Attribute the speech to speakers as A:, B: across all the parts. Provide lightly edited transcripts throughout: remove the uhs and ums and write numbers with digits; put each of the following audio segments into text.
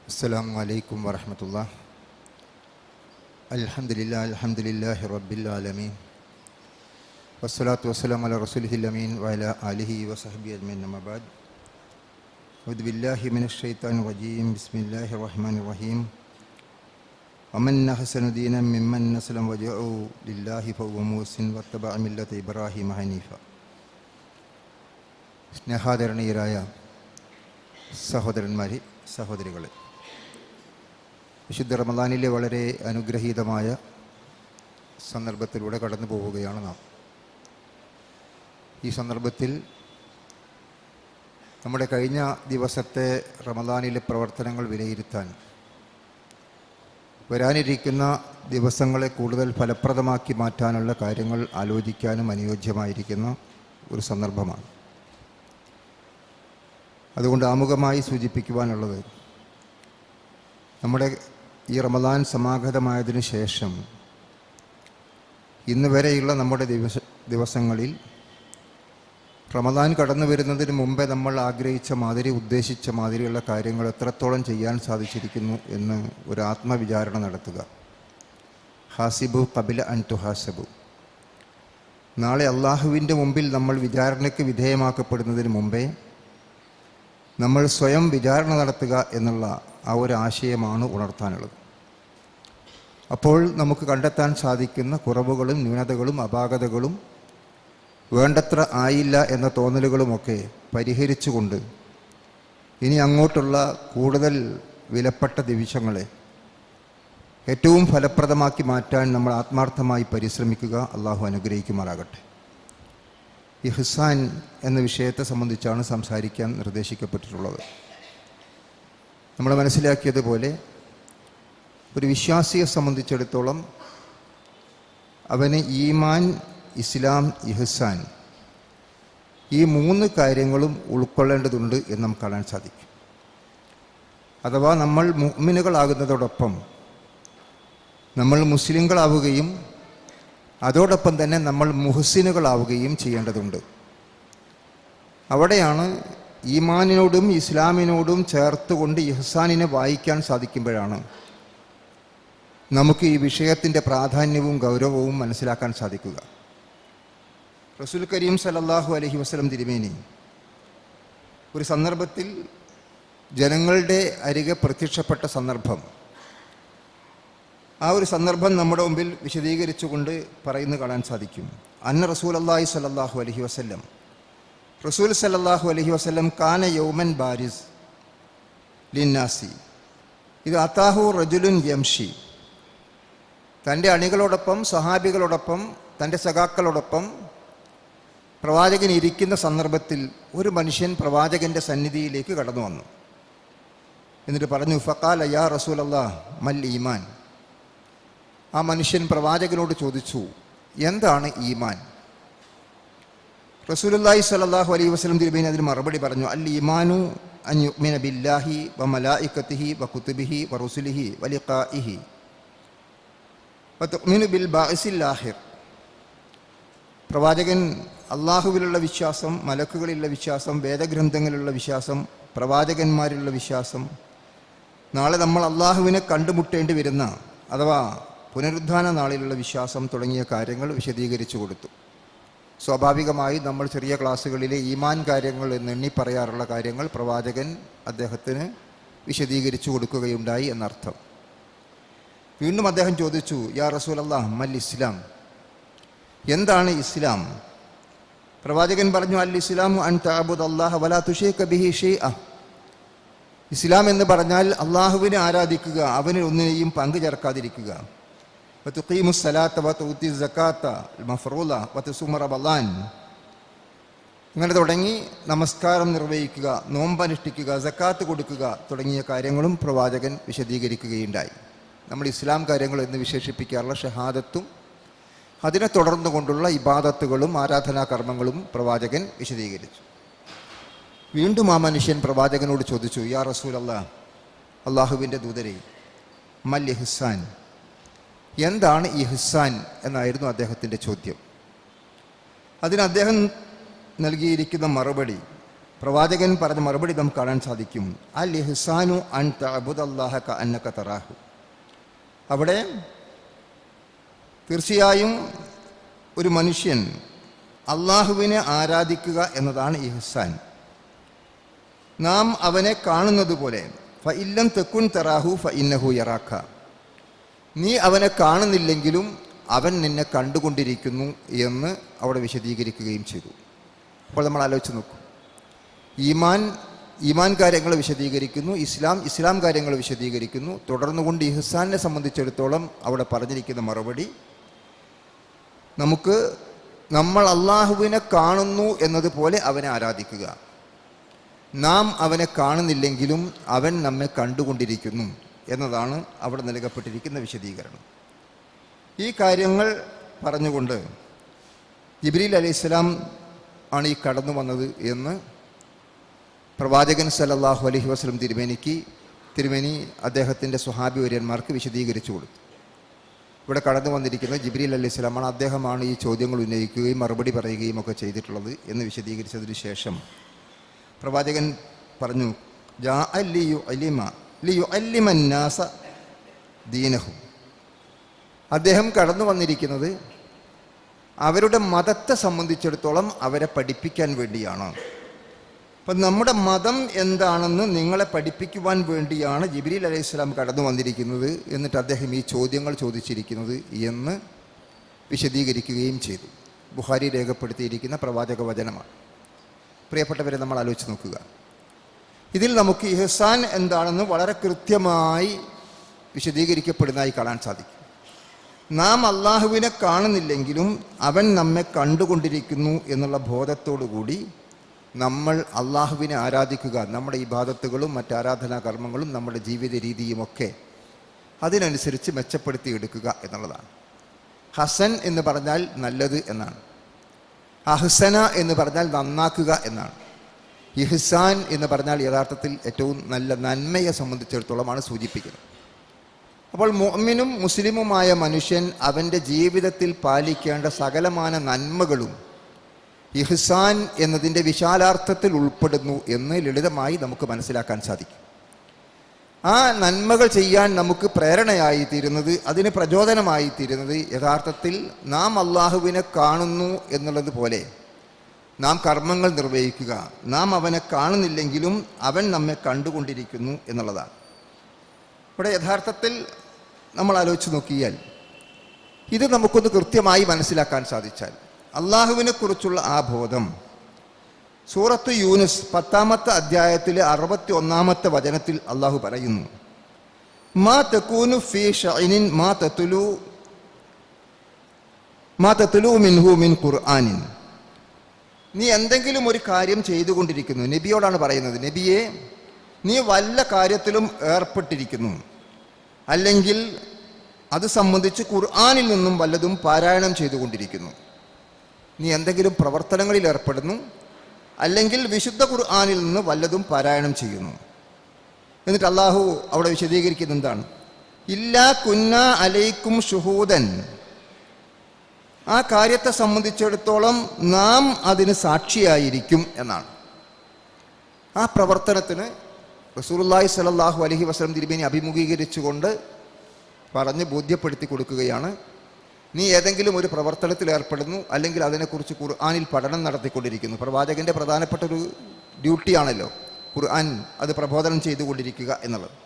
A: അസ്സലാമു അലൈക്കും വറഹ്മത്തുള്ളാഹി. അൽഹംദുലില്ലാഹി റബ്ബിൽ ആലമീൻ വസ്സലാത്തു വസ്സലാമു അലാ റസൂലിഹിൽ അമീൻ വഅലാ ആലിഹി വസഹ്ബിഹി അജ്മഈൻ. അമ്മാ ബഅദ്. അഊദു ബില്ലാഹി മിനശ് ശൈത്വാനിർ റജീം. ബിസ്മില്ലാഹിർ റഹ്മാനിർ റഹീം. വമൻ അഹ്സനു ദീനൻ മിമ്മൻ അസ്ലമ വജ്ഹഹു ലില്ലാഹി ഫഹുവ മുഹ്സിൻ വത്തബഅ മില്ലത ഇബ്രാഹീമ ഹനീഫ. സ്നേഹാദരണീയരായ സഹോദരന്മാരെ, സഹോദരികളെ, വിശുദ്ധ റമദാനിലെ വളരെ അനുഗ്രഹീതമായ സന്ദർഭത്തിലൂടെ കടന്നു പോവുകയാണ് നാം. ഈ സന്ദർഭത്തിൽ നമ്മുടെ കഴിഞ്ഞ ദിവസത്തെ റമദാനിലെ പ്രവർത്തനങ്ങൾ വിലയിരുത്താൻ, വരാനിരിക്കുന്ന ദിവസങ്ങളെ കൂടുതൽ ഫലപ്രദമാക്കി മാറ്റാനുള്ള കാര്യങ്ങൾ ആലോചിക്കാനും അനുയോജ്യമായിരിക്കുന്ന ഒരു സന്ദർഭമാണ്. അതുകൊണ്ട് ആമുഖമായി സൂചിപ്പിക്കുവാനുള്ളത്, നമ്മുടെ ഈ റമദാൻ സമാഗതമായതിനു ശേഷം ഇന്ന് വരെയുള്ള നമ്മുടെ ദിവസങ്ങളിൽ റമദാൻ കടന്നു വരുന്നതിന് മുമ്പേ നമ്മൾ ആഗ്രഹിച്ച മാതിരി, ഉദ്ദേശിച്ച മാതിരിയുള്ള കാര്യങ്ങൾ എത്രത്തോളം ചെയ്യാൻ സാധിച്ചിരിക്കുന്നു എന്ന് ഒരു ആത്മവിചാരണ നടത്തുക. ഹാസിബു ഖബില അൻ തുഹാസബു. നാളെ അള്ളാഹുവിൻ്റെ മുമ്പിൽ നമ്മൾ വിചാരണയ്ക്ക് വിധേയമാക്കപ്പെടുന്നതിന് മുമ്പേ നമ്മൾ സ്വയം വിചാരണ നടത്തുക എന്നുള്ള ആ ഒരു ആശയമാണ് ഉണർത്താനുള്ളത്. അപ്പോൾ നമുക്ക് കണ്ടെത്താൻ സാധിക്കുന്ന കുറവുകളും ന്യൂനതകളും അപാകതകളും വേണ്ടത്ര ആയില്ല എന്ന തോന്നലുകളുമൊക്കെ പരിഹരിച്ചുകൊണ്ട് ഇനി അങ്ങോട്ടുള്ള കൂടുതൽ വിലപ്പെട്ട നിമിഷങ്ങളെ ഏറ്റവും ഫലപ്രദമാക്കി മാറ്റാൻ നമ്മൾ ആത്മാർത്ഥമായി പരിശ്രമിക്കുക. അള്ളാഹു അനുഗ്രഹിക്കുമാറാകട്ടെ. ഇഹ്സാൻ എന്ന വിഷയത്തെ സംബന്ധിച്ചാണ് സംസാരിക്കാൻ നിർദ്ദേശിക്കപ്പെട്ടിട്ടുള്ളത്. നമ്മൾ മനസ്സിലാക്കിയതുപോലെ ഒരു വിശ്വാസിയെ സംബന്ധിച്ചിടത്തോളം അവന് ഈമാൻ, ഇസ്ലാം, ഇഹ്സാൻ ഈ മൂന്ന് കാര്യങ്ങളും ഉൾക്കൊള്ളേണ്ടതുണ്ട് എന്ന് നമുക്ക് കാണാൻ സാധിക്കും. അഥവാ നമ്മൾ മുഅ്മിനുകളാകുന്നതോടൊപ്പം നമ്മൾ മുസ്ലിങ്ങളാവുകയും അതോടൊപ്പം തന്നെ നമ്മൾ മുഹ്സിനുകളാവുകയും ചെയ്യേണ്ടതുണ്ട്. അവിടെയാണ് ഈമാനിനോടും ഇസ്ലാമിനോടും ചേർത്തുകൊണ്ട് ഇഹ്സാനിനെ വായിക്കാൻ സാധിക്കുമ്പോഴാണ് നമുക്ക് ഈ വിഷയത്തിൻ്റെ പ്രാധാന്യവും ഗൗരവവും മനസ്സിലാക്കാൻ സാധിക്കുക. റസൂൽ കരീം സല്ലല്ലാഹു അലൈഹി വസല്ലം തിരുമേനി ഒരു സന്ദർഭത്തിൽ ജനങ്ങളുടെ അരികെ പ്രത്യക്ഷപ്പെട്ട സന്ദർഭം, ആ ഒരു സന്ദർഭം നമ്മുടെ മുമ്പിൽ വിശദീകരിച്ചുകൊണ്ട് പറയുന്നത് കാണാൻ സാധിക്കും. അന്ന റസൂലുള്ളാഹി സ്വല്ലല്ലാഹു അലൈഹി വസല്ലം, റസൂൽ സല്ലല്ലാഹു അലൈഹി വസല്ലം കാന യൗമൻ ബാരിസ് ലിന്നാസി ഇത് അതാഹു റജുലുൻ യംഷി. തൻ്റെ അണികളോടൊപ്പം, സഹാബികളോടൊപ്പം, തൻ്റെ സഖാക്കളോടൊപ്പം പ്രവാചകൻ ഇരിക്കുന്ന സന്ദർഭത്തിൽ ഒരു മനുഷ്യൻ പ്രവാചകൻ്റെ സന്നിധിയിലേക്ക് കടന്നു വന്നു. എന്നിട്ട് പറഞ്ഞു, ഫഖാല യാ റസൂലല്ലാഹ് മൽ ഈമാൻ. ആ മനുഷ്യൻ പ്രവാചകനോട് ചോദിച്ചു, എന്താണ് ഈമാൻ? റസൂലുള്ളാഹി സ്വല്ലല്ലാഹു അലൈഹി വസല്ലം തിരുമേനി അതിന് മറുപടി പറഞ്ഞു, അൽ ഈമാനു അൻ യുഅ്മിന ബില്ലാഹി വ മലായികതിഹി വ കുതുബിഹി വ റുസുലിഹി വ ലിഖാഇഹി വ തുഅ്മിനു ബിൽ ബഅസിൽ ആഖിർ. പ്രവാചകൻ അള്ളാഹുവിലുള്ള വിശ്വാസം, മലക്കുകളിലുള്ള വിശ്വാസം, വേദഗ്രന്ഥങ്ങളിലുള്ള വിശ്വാസം, പ്രവാചകന്മാരിലുള്ള വിശ്വാസം, നാളെ നമ്മൾ അള്ളാഹുവിനെ കണ്ടുമുട്ടേണ്ടി വരുന്ന അഥവാ പുനരുദ്ധാന നാളിലുള്ള വിശ്വാസം തുടങ്ങിയ കാര്യങ്ങൾ വിശദീകരിച്ചു കൊടുത്തു. സ്വാഭാവികമായി നമ്മൾ ചെറിയ ക്ലാസ്സുകളിലെ ഈമാൻ കാര്യങ്ങൾ എന്ന് എണ്ണി പറയാറുള്ള കാര്യങ്ങൾ പ്രവാചകൻ അദ്ദേഹത്തിന് വിശദീകരിച്ചു കൊടുക്കുകയുണ്ടായി എന്നർത്ഥം. വീണ്ടും അദ്ദേഹം ചോദിച്ചു, യാ റസൂലല്ലാഹ് മൽ ഇസ്ലാം, എന്താണ് ഇസ്ലാം? പ്രവാചകൻ പറഞ്ഞു, അൽ ഇസ്ലാമു അൻ തഅബുദല്ലാഹ വലാ തുശ്രിക ബിഹി ഷൈഅ. ഇസ്ലാം എന്ന് പറഞ്ഞാൽ അള്ളാഹുവിനെ ആരാധിക്കുക, അവന് ഒന്നിനെയും പങ്കു ചേർക്കാതിരിക്കുക. വതുഖീമുസ് സലാത്ത വതുഉതി സകാത്ത മഫ്റൂള വതസുമ റമളാൻ. അങ്ങനെ തുടങ്ങി നമസ്കാരം നിർവഹിക്കുക, നോമ്പനുഷ്ഠിക്കുക, സക്കാത്ത് കൊടുക്കുക തുടങ്ങിയ കാര്യങ്ങളും പ്രവാചകൻ വിശദീകരിക്കുകയുണ്ടായി. നമ്മൾ ഇസ്ലാം കാര്യങ്ങൾ എന്ന് വിശേഷിപ്പിക്കാറുള്ള ഷഹാദത്തും അതിനെ തുടർന്നു കൊണ്ടുള്ള ഇബാദത്തുകളും ആരാധനാ കർമ്മങ്ങളും പ്രവാചകൻ വിശദീകരിച്ചു. വീണ്ടും ആ മനുഷ്യൻ പ്രവാചകനോട് ചോദിച്ചു, യാ റസൂലല്ലാഹ്, അള്ളാഹുവിൻ്റെ ദൂതരെ, മൽ ഇഹ്സാൻ, എന്താണ് ഇഹ്സാൻ എന്നായിരുന്നു അദ്ദേഹത്തിൻ്റെ ചോദ്യം. അതിന് അദ്ദേഹം നൽകിയിരിക്കുന്ന മറുപടി, പ്രവാചകൻ പറഞ്ഞ മറുപടി നമുക്ക് കാണാൻ സാധിക്കും. അൽ ഇഹ്സാനു അൻ തഅബുദല്ലാഹ കഅന്നക തറാഹു. അവിടെ തീർച്ചയായും ഒരു മനുഷ്യൻ അള്ളാഹുവിനെ ആരാധിക്കുക എന്നതാണ് ഇഹ്സാൻ. നാം അവനെ കാണുന്നത് പോലെ. ഫ ഇല്ലം തക്കുൻ തറാഹു ഫ ഇന്നഹു യറാഖ. നീ അവനെ കാണുന്നില്ലെങ്കിലും അവൻ നിന്നെ കണ്ടുകൊണ്ടിരിക്കുന്നു എന്ന് അവിടെ വിശദീകരിക്കുകയും ചെയ്തു. അപ്പോൾ നമ്മൾ ആലോചിച്ച് നോക്കും. ഈമാൻ കാര്യങ്ങൾ വിശദീകരിക്കുന്നു, ഇസ്ലാം കാര്യങ്ങൾ വിശദീകരിക്കുന്നു. തുടർന്നുകൊണ്ട് ഇഹ്സാനെ സംബന്ധിച്ചിടത്തോളം അവിടെ പറഞ്ഞിരിക്കുന്ന മറുപടി, നമ്മൾ അള്ളാഹുവിനെ കാണുന്നു എന്നതുപോലെ അവനെ ആരാധിക്കുക. നാം അവനെ കാണുന്നില്ലെങ്കിലും അവൻ നമ്മെ കണ്ടുകൊണ്ടിരിക്കുന്നു എന്നതാണ് അവിടെ നൽകപ്പെട്ടിരിക്കുന്ന വിശദീകരണം. ഈ കാര്യങ്ങൾ പറഞ്ഞുകൊണ്ട് ജിബ്രീൽ അലൈഹിസ്സലാം ആണ് ഈ കടന്നു വന്നത് എന്ന് പ്രവാചകൻ സല്ലല്ലാഹു അലൈഹി വസല്ലം തിരുമേനി അദ്ദേഹത്തിൻ്റെ സ്വഹാബി വര്യന്മാർക്ക് വിശദീകരിച്ചു കൊടുത്തു. ഇവിടെ കടന്നു വന്നിരിക്കുന്ന ജിബ്രീൽ അലൈഹിസ്സലാമാണ്. അദ്ദേഹമാണ് ഈ ചോദ്യങ്ങൾ ഉന്നയിക്കുകയും മറുപടി പറയുകയും ഒക്കെ ചെയ്തിട്ടുള്ളത് എന്ന് വിശദീകരിച്ചതിന് ശേഷം പ്രവാചകൻ പറഞ്ഞു, ജാഅ ലിയുഅല്ലിമന്നാസ ദീനഹും. അദ്ദേഹം കടന്നു വന്നിരിക്കുന്നത് അവരുടെ മതത്തെ സംബന്ധിച്ചിടത്തോളം അവരെ പഠിപ്പിക്കാൻ വേണ്ടിയാണ്. അപ്പം നമ്മുടെ മതം എന്താണെന്ന് നിങ്ങളെ പഠിപ്പിക്കുവാൻ വേണ്ടിയാണ് ജിബ്രീൽ അലൈഹിസ്സലാം കടന്നു വന്നിരിക്കുന്നത്. എന്നിട്ട് അദ്ദേഹം ഈ ചോദ്യങ്ങൾ ചോദിച്ചിരിക്കുന്നത് എന്ന് വിശദീകരിക്കുകയും ചെയ്തു. ബുഖാരി രേഖപ്പെടുത്തിയിരിക്കുന്ന പ്രവാചക വചനമാണ്. പ്രിയപ്പെട്ടവരെ, നമ്മൾ ആലോചിച്ച് നോക്കുക. ഇതിൽ നമുക്ക് ഇഹ്സാൻ എന്താണെന്ന് വളരെ കൃത്യമായി വിശദീകരിക്കപ്പെടുന്നതായി കാണാൻ സാധിക്കും. നാം അള്ളാഹുവിനെ കാണുന്നില്ലെങ്കിലും അവൻ നമ്മെ കണ്ടുകൊണ്ടിരിക്കുന്നു എന്നുള്ള ബോധത്തോടു കൂടി നമ്മൾ അള്ളാഹുവിനെ ആരാധിക്കുക. നമ്മുടെ ഇബാദത്തുകളും മറ്റ് ആരാധനാ കർമ്മങ്ങളും നമ്മുടെ ജീവിത രീതിയുമൊക്കെ അതിനനുസരിച്ച് മെച്ചപ്പെടുത്തി എടുക്കുക എന്നുള്ളതാണ്. ഹസൻ എന്ന് പറഞ്ഞാൽ നല്ലത് എന്നാണ്. അഹ്സന എന്ന് പറഞ്ഞാൽ നന്നാക്കുക എന്നാണ്. ഇഹ്സാൻ എന്ന് പറഞ്ഞാൽ യഥാർത്ഥത്തിൽ ഏറ്റവും നല്ല നന്മയെ സംബന്ധിച്ചിടത്തോളമാണ് സൂചിപ്പിക്കുന്നത്. അപ്പോൾ മുഅ്മിനും മുസ്ലിമുമായ മനുഷ്യൻ അവൻ്റെ ജീവിതത്തിൽ പാലിക്കേണ്ട സകലമാന നന്മകളും ഇഹ്സാൻ എന്നതിൻ്റെ വിശാലാർത്ഥത്തിൽ ഉൾപ്പെടുന്നു എന്ന് ലളിതമായി നമുക്ക് മനസ്സിലാക്കാൻ സാധിക്കും. ആ നന്മകൾ ചെയ്യാൻ നമുക്ക് പ്രേരണയായിത്തീരുന്നത്, അതിന് പ്രചോദനമായിത്തീരുന്നത് യഥാർത്ഥത്തിൽ നാം അള്ളാഹുവിനെ കാണുന്നു എന്നുള്ളത് പോലെ നാം കർമ്മങ്ങൾ നിർവഹിക്കുക. നാം അവനെ കാണുന്നില്ലെങ്കിലും അവൻ നമ്മെ കണ്ടുകൊണ്ടിരിക്കുന്നു എന്നുള്ളതാണ്. ഇവിടെ യഥാർത്ഥത്തിൽ നമ്മൾ ആലോചിച്ച് നോക്കിയാൽ ഇത് നമുക്കൊന്ന് കൃത്യമായി മനസ്സിലാക്കാൻ സാധിച്ചാൽ അള്ളാഹുവിനെ കുറിച്ചുള്ള ആ ബോധം സൂറത്ത് യൂനുസ് 10-ാമത്തെ അധ്യായത്തിലെ 61-ാമത്തെ വചനത്തിൽ അള്ളാഹു പറയുന്നു, മാ തകൂനു ഫീ ശഅനിൻ മാ തത്ലൂ മിൻഹു മിൻ ഖുർആനിൻ. നീ എന്തെങ്കിലും ഒരു കാര്യം ചെയ്തുകൊണ്ടിരിക്കുന്നു. നബിയോടാണ് പറയുന്നത്, നബിയെ, നീ വല്ല കാര്യത്തിലും ഏർപ്പെട്ടിരിക്കുന്നു, അല്ലെങ്കിൽ അത് സംബന്ധിച്ച് ഖുർആനിൽ നിന്നും വല്ലതും പാരായണം ചെയ്തുകൊണ്ടിരിക്കുന്നു. നീ എന്തെങ്കിലും പ്രവർത്തനങ്ങളിൽ ഏർപ്പെടുന്നു, അല്ലെങ്കിൽ വിശുദ്ധ ഖുർആനിൽ നിന്ന് വല്ലതും പാരായണം ചെയ്യുന്നു. എന്നിട്ട് അള്ളാഹു അവിടെ വിശദീകരിക്കുന്നത് എന്താണ്? ഇല്ലാ കുന്നാ അലൈക്കും ഷുഹൂദൻ. ആ കാര്യത്തെ സംബന്ധിച്ചിടത്തോളം നാം അതിന് സാക്ഷിയായിരിക്കും എന്നാണ്. ആ പ്രവർത്തനത്തിന് റസൂലുള്ളാഹി സ്വല്ലല്ലാഹു അലൈഹി വസല്ലം തിരുമേനി അഭിമുഖീകരിച്ചുകൊണ്ട് പറഞ്ഞ് ബോധ്യപ്പെടുത്തി കൊടുക്കുകയാണ്, നീ ഏതെങ്കിലും ഒരു പ്രവർത്തനത്തിൽ ഏർപ്പെടുന്നു, അല്ലെങ്കിൽ അതിനെക്കുറിച്ച് ഖുർആനിൽ പഠനം നടത്തിക്കൊണ്ടിരിക്കുന്നു. പ്രവാചകൻ്റെ പ്രധാനപ്പെട്ട ഒരു ഡ്യൂട്ടിയാണല്ലോ ഖുർആൻ അത് പ്രബോധനം ചെയ്തുകൊണ്ടിരിക്കുക എന്നുള്ളത്.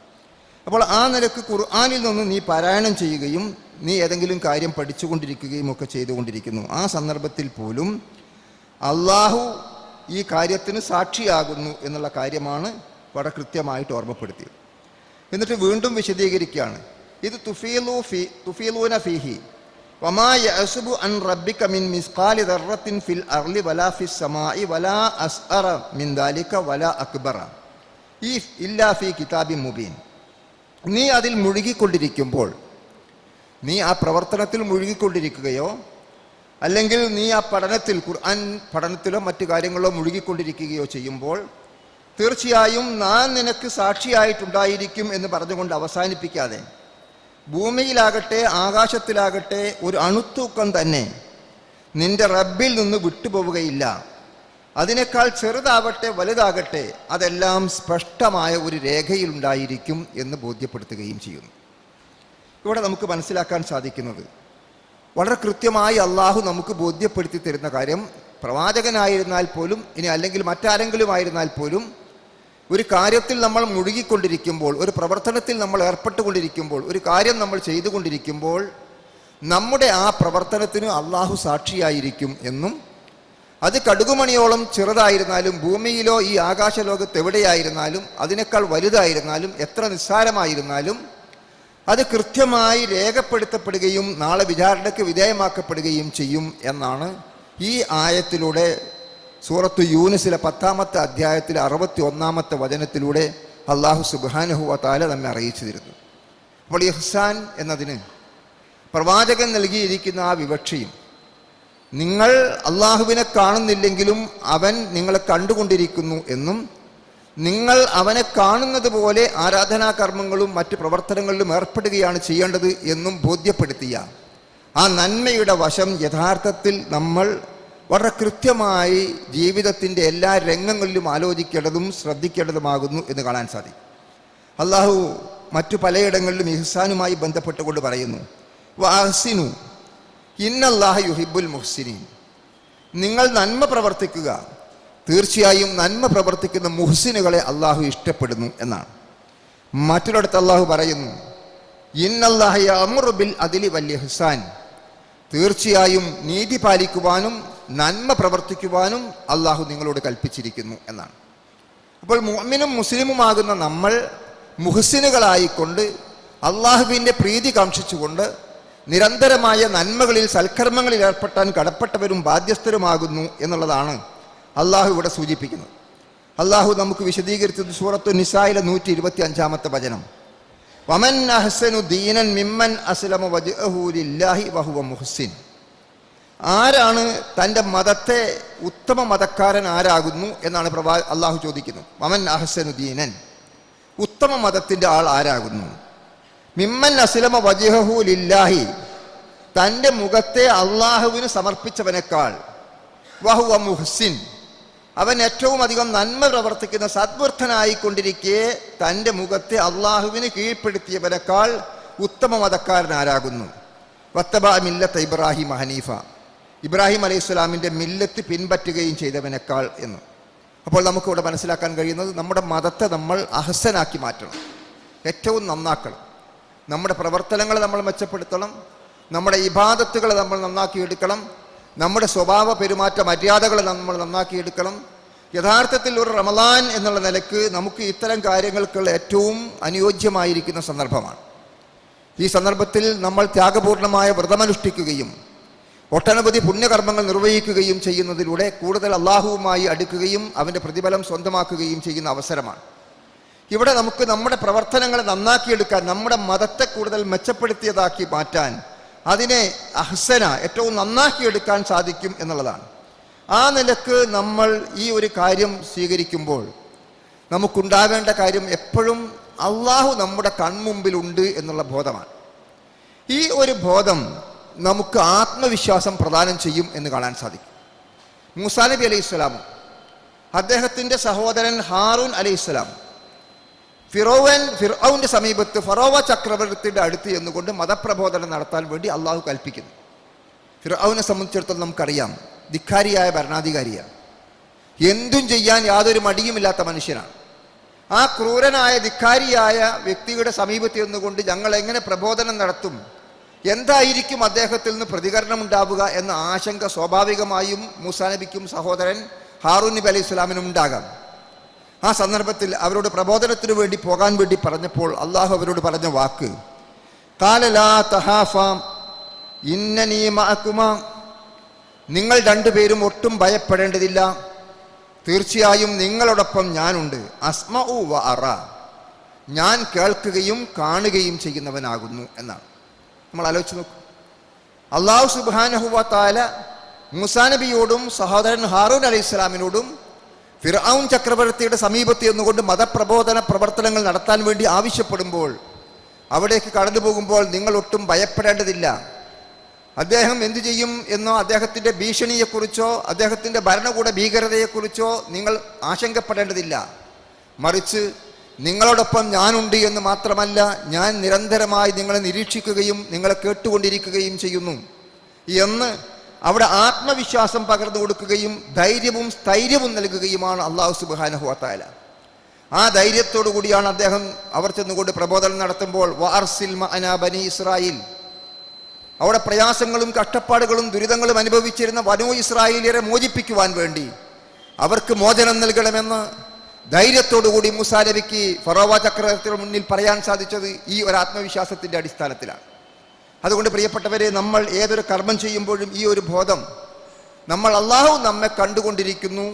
A: അപ്പോൾ ആ നിലക്ക് ഖുർആനിൽ നിന്ന് നീ പാരായണം ചെയ്യുകയും നീ ഏതെങ്കിലും കാര്യം പഠിച്ചുകൊണ്ടിരിക്കുകയും ഒക്കെ ചെയ്തുകൊണ്ടിരിക്കുന്നു. ആ സന്ദർഭത്തിൽ പോലും അള്ളാഹു ഈ കാര്യത്തിന് സാക്ഷിയാകുന്നു എന്നുള്ള കാര്യമാണ് വളരെ കൃത്യമായിട്ട് ഓർമ്മപ്പെടുത്തിയത്. എന്നിട്ട് വീണ്ടും വിശദീകരിക്കുകയാണ്, ഇത് തുഫീലൂന ഫീഹി വമാ യഅസുബു അൻ റബ്ബിക മിൻ മിസ്ഖാലി ദർറത്തിൻ ഫിൽ അർളി വലാ ഫിസ് സമാഇ വലാ അസ്അറ മിൻ ദാലിക വലാ അക്ബറ ഇല്ലാ ഫീ കിതാബിൻ മുബീൻ. നീ അതിൽ മുഴുകിക്കൊണ്ടിരിക്കുമ്പോൾ, നീ ആ പ്രവർത്തനത്തിൽ മുഴുകിക്കൊണ്ടിരിക്കുകയോ അല്ലെങ്കിൽ നീ ആ പഠനത്തിൽ ഖുർആൻ പഠനത്തിലോ മറ്റു കാര്യങ്ങളോ മുഴുകിക്കൊണ്ടിരിക്കുകയോ ചെയ്യുമ്പോൾ തീർച്ചയായും ഞാൻ നിനക്ക് സാക്ഷിയായിട്ടുണ്ടായിരിക്കും എന്ന് പറഞ്ഞുകൊണ്ട് അവസാനിപ്പിക്കാതെ, ഭൂമിയിലാകട്ടെ ആകാശത്തിലാകട്ടെ ഒരു അണുത്തൂക്കം തന്നെ നിന്റെ റബ്ബിൽ നിന്ന് വിട്ടുപോവുകയില്ല. അതിനേക്കാൾ ചെറുതാവട്ടെ വലുതാകട്ടെ അതെല്ലാം സ്പഷ്ടമായ ഒരു രേഖയിലുണ്ടായിരിക്കും എന്ന് ബോധ്യപ്പെടുത്തുകയും ചെയ്യുന്നു. ഇവിടെ നമുക്ക് മനസ്സിലാക്കാൻ സാധിക്കുന്നത് വളരെ കൃത്യമായി അള്ളാഹു നമുക്ക് ബോധ്യപ്പെടുത്തി തരുന്ന കാര്യം, പ്രവാചകനായിരുന്നാൽ പോലും ഇനി അല്ലെങ്കിൽ മറ്റാരെങ്കിലും ആയിരുന്നാൽ പോലും ഒരു കാര്യത്തിൽ നമ്മൾ മുഴുകിക്കൊണ്ടിരിക്കുമ്പോൾ, ഒരു പ്രവർത്തനത്തിൽ നമ്മൾ ഏർപ്പെട്ടുകൊണ്ടിരിക്കുമ്പോൾ, ഒരു കാര്യം നമ്മൾ ചെയ്തുകൊണ്ടിരിക്കുമ്പോൾ നമ്മുടെ ആ പ്രവർത്തനത്തിന് അള്ളാഹു സാക്ഷിയായിരിക്കും എന്നും, അത് കടുകുമണിയോളം ചെറുതായിരുന്നാലും ഭൂമിയിലോ ഈ ആകാശലോകത്ത് എവിടെയായിരുന്നാലും അതിനേക്കാൾ വലുതായിരുന്നാലും എത്ര നിസ്സാരമായിരുന്നാലും അത് കൃത്യമായി രേഖപ്പെടുത്തപ്പെടുകയും നാളെ വിചാരണയ്ക്ക് വിധേയമാക്കപ്പെടുകയും ചെയ്യും എന്നാണ് ഈ ആയത്തിലൂടെ സൂറത്ത് യൂനുസിലെ 10-ാമത്തെ അധ്യായത്തിലെ 61-ാമത്തെ വചനത്തിലൂടെ അള്ളാഹു സുബ്ഹാനഹു വ തആല നമ്മെ അറിയിച്ചു തരുന്നു. അപ്പോൾ ഇഹ്സാൻ എന്നതിന് പ്രവാചകൻ നൽകിയിരിക്കുന്ന ആ വിവക്ഷയും, നിങ്ങൾ അള്ളാഹുവിനെ കാണുന്നില്ലെങ്കിലും അവൻ നിങ്ങളെ കണ്ടുകൊണ്ടിരിക്കുന്നു എന്നും, നിങ്ങൾ അവനെ കാണുന്നത് പോലെ ആരാധനാകർമ്മങ്ങളും മറ്റ് പ്രവർത്തനങ്ങളിലും ഏർപ്പെടുകയാണ് ചെയ്യേണ്ടത് എന്നും ബോധ്യപ്പെടുത്തിയ ആ നന്മയുടെ വശം യഥാർത്ഥത്തിൽ നമ്മൾ വളരെ കൃത്യമായി ജീവിതത്തിൻ്റെ എല്ലാ രംഗങ്ങളിലും ആലോചിക്കേണ്ടതും ശ്രദ്ധിക്കേണ്ടതുമാകുന്നു എന്ന് കാണാൻ സാധിക്കും. അള്ളാഹു മറ്റു പലയിടങ്ങളിലും ഇഹ്സാനുമായി ബന്ധപ്പെട്ടുകൊണ്ട് പറയുന്നു, വഅഹ്സിനു ഇന്നല്ലാഹ യുഹിബ്ബുൽ മുഹ്സിനീൻ. നിങ്ങൾ നന്മ പ്രവർത്തിക്കുക, തീർച്ചയായും നന്മ പ്രവർത്തിക്കുന്ന മുഹ്സിനുകളെ അള്ളാഹു ഇഷ്ടപ്പെടുന്നു എന്നാണ്. മറ്റൊരിടത്ത് അള്ളാഹു പറയുന്നു, ഇന്നല്ലാഹ യഅ്മുറു ബിൽ അദ്ലി വൽ ഇഹ്സാൻ. തീർച്ചയായും നീതി പാലിക്കുവാനും നന്മ പ്രവർത്തിക്കുവാനും അള്ളാഹു നിങ്ങളോട് കൽപ്പിച്ചിരിക്കുന്നു എന്നാണ്. അപ്പോൾ മുഅ്മിനും മുസ്ലിമുമാകുന്ന നമ്മൾ മുഹ്സിനുകളായിക്കൊണ്ട് അള്ളാഹുവിൻ്റെ പ്രീതി കാംക്ഷിച്ചുകൊണ്ട് നിരന്തരമായ നന്മകളിൽ സൽക്കർമ്മങ്ങളിൽ ഏർപ്പെട്ടാൻ കടപ്പെട്ടവരും ബാധ്യസ്ഥരുമാകുന്നു എന്നുള്ളതാണ് അള്ളാഹു ഇവിടെ സൂചിപ്പിക്കുന്നത്. അള്ളാഹു നമുക്ക് വിശദീകരിച്ചത് സൂറത്തു നിസായിലെ 125-ാമത്തെ വചനം, വമൻ അഹ്സനു ദീനൻ മിമ്മൻ അസ്ലമ വജ്ഹഹു ലില്ലാഹി വഹുവ മുഹ്സിൻ. ആരാണ് തൻ്റെ മതത്തെ ഉത്തമ മതക്കാരൻ ആരാകുന്നു എന്നാണ് അള്ളാഹു ചോദിക്കുന്നത്. വമൻ അഹ്സനു ദീനൻ, ഉത്തമ മതത്തിൻ്റെ ആൾ ആരാകുന്നു? മിമ്മൻ അസ്ലമ വജ്ഹഹു ലില്ലാഹി, തൻ്റെ മുഖത്തെ അള്ളാഹുവിന് സമർപ്പിച്ചവനേക്കാൾ, വഹുവ മുഹ്സിൻ, അവൻ ഏറ്റവും അധികം നന്മ പ്രവർത്തിക്കുന്ന സദ്വൃദ്ധനായിക്കൊണ്ടിരിക്കെ തൻ്റെ മുഖത്തെ അള്ളാഹുവിന് കീഴ്പ്പെടുത്തിയവനേക്കാൾ ഉത്തമ മതക്കാരൻ ആരാകുന്നു? വത്തബ മില്ലത്ത് ഇബ്രാഹിം ഹനീഫ, ഇബ്രാഹിം അലൈഹി സ്വലാമിൻ്റെ മില്ലത്ത് പിൻപറ്റുകയും ചെയ്തവനേക്കാൾ എന്ന്. അപ്പോൾ നമുക്കിവിടെ മനസ്സിലാക്കാൻ കഴിയുന്നത്, നമ്മുടെ മതത്തെ നമ്മൾ അഹ്സനാക്കി മാറ്റണം, ഏറ്റവും നന്നാക്കണം. നമ്മുടെ പ്രവർത്തനങ്ങൾ നമ്മൾ മെച്ചപ്പെടുത്തണം, നമ്മുടെ ഇബാദത്തുകളെ നമ്മൾ നന്നാക്കിയെടുക്കണം, നമ്മുടെ സ്വഭാവ പെരുമാറ്റ മര്യാദകളെ നമ്മൾ നന്നാക്കിയെടുക്കണം. യഥാർത്ഥത്തിൽ ഒരു റമളാൻ എന്നുള്ള നിലക്ക് നമുക്ക് ഇത്തരം കാര്യങ്ങൾക്കുള്ള ഏറ്റവും അനുയോജ്യമായിരിക്കുന്ന സന്ദർഭമാണ്. ഈ സന്ദർഭത്തിൽ നമ്മൾ ത്യാഗപൂർണമായ വ്രതമനുഷ്ഠിക്കുകയും ഒട്ടനവധി പുണ്യകർമ്മങ്ങൾ നിർവഹിക്കുകയും ചെയ്യുന്നതിലൂടെ കൂടുതൽ അള്ളാഹുവുമായി അടുക്കുകയും അവൻ്റെ പ്രതിഫലം സ്വന്തമാക്കുകയും ചെയ്യുന്ന അവസരമാണ്. ഇവിടെ നമുക്ക് നമ്മുടെ പ്രവർത്തനങ്ങളെ നന്നാക്കിയെടുക്കാൻ, നമ്മുടെ മതത്തെ കൂടുതൽ മെച്ചപ്പെടുത്തിയതാക്കി മാറ്റാൻ, അതിനെ അഹ്സന ഏറ്റവും നന്നാക്കിയെടുക്കാൻ സാധിക്കും എന്നുള്ളതാണ്. ആ നിലക്ക് നമ്മൾ ഈ ഒരു കാര്യം സ്വീകരിക്കുമ്പോൾ നമുക്കുണ്ടാവേണ്ട കാര്യം എപ്പോഴും അള്ളാഹു നമ്മുടെ കൺമുമ്പിലുണ്ട് എന്നുള്ള ബോധമാണ്. ഈ ഒരു ബോധം നമുക്ക് ആത്മവിശ്വാസം പ്രദാനം ചെയ്യും എന്ന് കാണാൻ സാധിക്കും. മൂസാ നബി അലൈഹി സ്വലാമും അദ്ദേഹത്തിൻ്റെ സഹോദരൻ ഹാറൂൻ അലൈഹി സ്വലാം ഫിർഔന്റെ സമീപത്ത് ഫറോവ ചക്രവർത്തിയുടെ അടുത്ത് എന്നുകൊണ്ട് മതപ്രബോധനം നടത്താൻ വേണ്ടി അള്ളാഹു കൽപ്പിക്കുന്നു. ഫിർഔനെ സംബന്ധിച്ചിടത്തോളം നമുക്കറിയാം, ധിക്കാരിയായ ഭരണാധികാരിയാണ്, എന്തും ചെയ്യാൻ യാതൊരു മടിയുമില്ലാത്ത മനുഷ്യനാണ്. ആ ക്രൂരനായ ധിക്കാരിയായ വ്യക്തിയുടെ സമീപത്ത് എന്നുകൊണ്ട് ഞങ്ങൾ എങ്ങനെ പ്രബോധനം നടത്തും, എന്തായിരിക്കും അദ്ദേഹത്തിൽ നിന്ന് പ്രതികരണം ഉണ്ടാവുക എന്ന ആശങ്ക സ്വാഭാവികമായും മൂസാ നബിക്കും സഹോദരൻ ഹാറൂൻ നബി അലൈഹി സ്വലാമിനും ഉണ്ടാകാം. ആ സന്ദർഭത്തിൽ അവരോട് പ്രബോധനത്തിനു വേണ്ടി പോകാൻ വേണ്ടി പറഞ്ഞപ്പോൾ അള്ളാഹു അവരോട് പറഞ്ഞ വാക്ക്, ഖാല ലാ തഹാഫ ഇന്നനീ മഅകുമാ, നിങ്ങൾ രണ്ടുപേരും ഒട്ടും ഭയപ്പെടേണ്ടതില്ല, തീർച്ചയായും നിങ്ങളോടൊപ്പം ഞാനുണ്ട്. അസ്മഉ വ അറ, ഞാൻ കേൾക്കുകയും കാണുകയും ചെയ്യുന്നവനാകുന്നു എന്നാണ്. നമ്മൾ ആലോചിച്ച് നോക്കും, അള്ളാഹു സുബ്ഹാനഹു വ തആല മൂസാ നബിയോടും സഹോദരൻ ഹാറൂൻ അലൈഹി സ്വലാമിനോടും ഫിർഔൻ ചക്രവർത്തിയുടെ സമീപത്ത് എന്നുകൊണ്ട് മതപ്രബോധന പ്രവർത്തനങ്ങൾ നടത്താൻ വേണ്ടി ആവശ്യപ്പെടുമ്പോൾ, അവിടേക്ക് കടന്നു പോകുമ്പോൾ നിങ്ങൾ ഒട്ടും ഭയപ്പെടേണ്ടതില്ല, അദ്ദേഹം എന്തു ചെയ്യും എന്നോ അദ്ദേഹത്തിൻ്റെ ഭീഷണിയെക്കുറിച്ചോ അദ്ദേഹത്തിൻ്റെ ഭരണകൂട ഭീകരതയെക്കുറിച്ചോ നിങ്ങൾ ആശങ്കപ്പെടേണ്ടതില്ല. മറിച്ച് നിങ്ങളോടൊപ്പം ഞാനുണ്ട് എന്ന് മാത്രമല്ല, ഞാൻ നിരന്തരമായി നിങ്ങളെ നിരീക്ഷിക്കുകയും നിങ്ങളെ കേട്ടുകൊണ്ടിരിക്കുകയും ചെയ്യുന്നു എന്ന് അവിടെ ആത്മവിശ്വാസം പകർന്നു കൊടുക്കുകയും ധൈര്യവും സ്ഥൈര്യവും നൽകുകയുമാണ് അല്ലാഹു സുബ്ഹാനഹു വ തആല. ആ ധൈര്യത്തോടു കൂടിയാണ് അദ്ദേഹം അവർ ചെന്നുകൊണ്ട് പ്രബോധനം നടത്തുമ്പോൾ വഅർസിൽ മഅനാ ബനി ഇസ്രായേൽ, അവിടെ പ്രയാസങ്ങളും കഷ്ടപ്പാടുകളും ദുരിതങ്ങളും അനുഭവിച്ചിരുന്ന ബനൂ ഇസ്രായേലിയരെ മോചിപ്പിക്കുവാൻ വേണ്ടി അവർക്ക് മോചനം നൽകണമെന്ന് ധൈര്യത്തോടുകൂടി മൂസാ നബിക്ക് ഫറോവ ചക്രവർത്തിയുടെ മുന്നിൽ പറയാൻ സാധിച്ചത് ഈ ഒരു ആത്മവിശ്വാസത്തിൻ്റെ അടിസ്ഥാനത്തിലാണ്. അതുകൊണ്ട് പ്രിയപ്പെട്ടവരെ, നമ്മൾ ഏതൊരു കർമ്മം ചെയ്യുമ്പോഴും ഈ ഒരു ബോധം, നമ്മൾ അള്ളാഹു നമ്മെ കണ്ടുകൊണ്ടിരിക്കുന്നു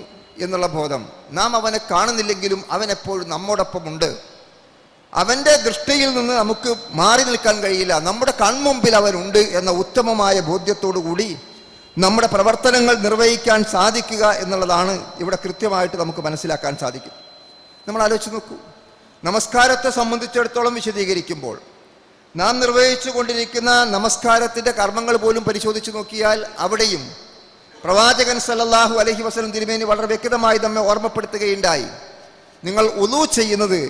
A: എന്നുള്ള ബോധം, നാം അവനെ കാണുന്നില്ലെങ്കിലും അവൻ എപ്പോഴും നമ്മോടൊപ്പമുണ്ട്, അവൻ്റെ ദൃഷ്ടിയിൽ നിന്ന് നമുക്ക് മാറി നിൽക്കാൻ കഴിയില്ല, നമ്മുടെ കൺമുമ്പിൽ അവനുണ്ട് എന്ന ഉത്തമമായ ബോധ്യത്തോടു കൂടി നമ്മുടെ പ്രവർത്തനങ്ങൾ നിർവഹിക്കാൻ സാധിക്കുക എന്നുള്ളതാണ് ഇവിടെ കൃത്യമായിട്ട് നമുക്ക് മനസ്സിലാക്കാൻ സാധിക്കും. നമ്മൾ ആലോചിച്ച് നോക്കൂ, നമസ്കാരത്തെ സംബന്ധിച്ചിടത്തോളം വിശദീകരിക്കുമ്പോൾ നാം നിർവഹിച്ചു കൊണ്ടിരിക്കുന്ന നമസ്കാരത്തിൻ്റെ കർമ്മങ്ങൾ പോലും പരിശോധിച്ച് നോക്കിയാൽ അവിടെയും പ്രവാചകൻ സല്ലല്ലാഹു അലൈഹി വസല്ലം തിരുമേനി വളരെ വ്യക്തമായി നമ്മെ ഓർമ്മപ്പെടുത്തുകയുണ്ടായി. നിങ്ങൾ ഉളൂ ചെയ്യുന്നത്,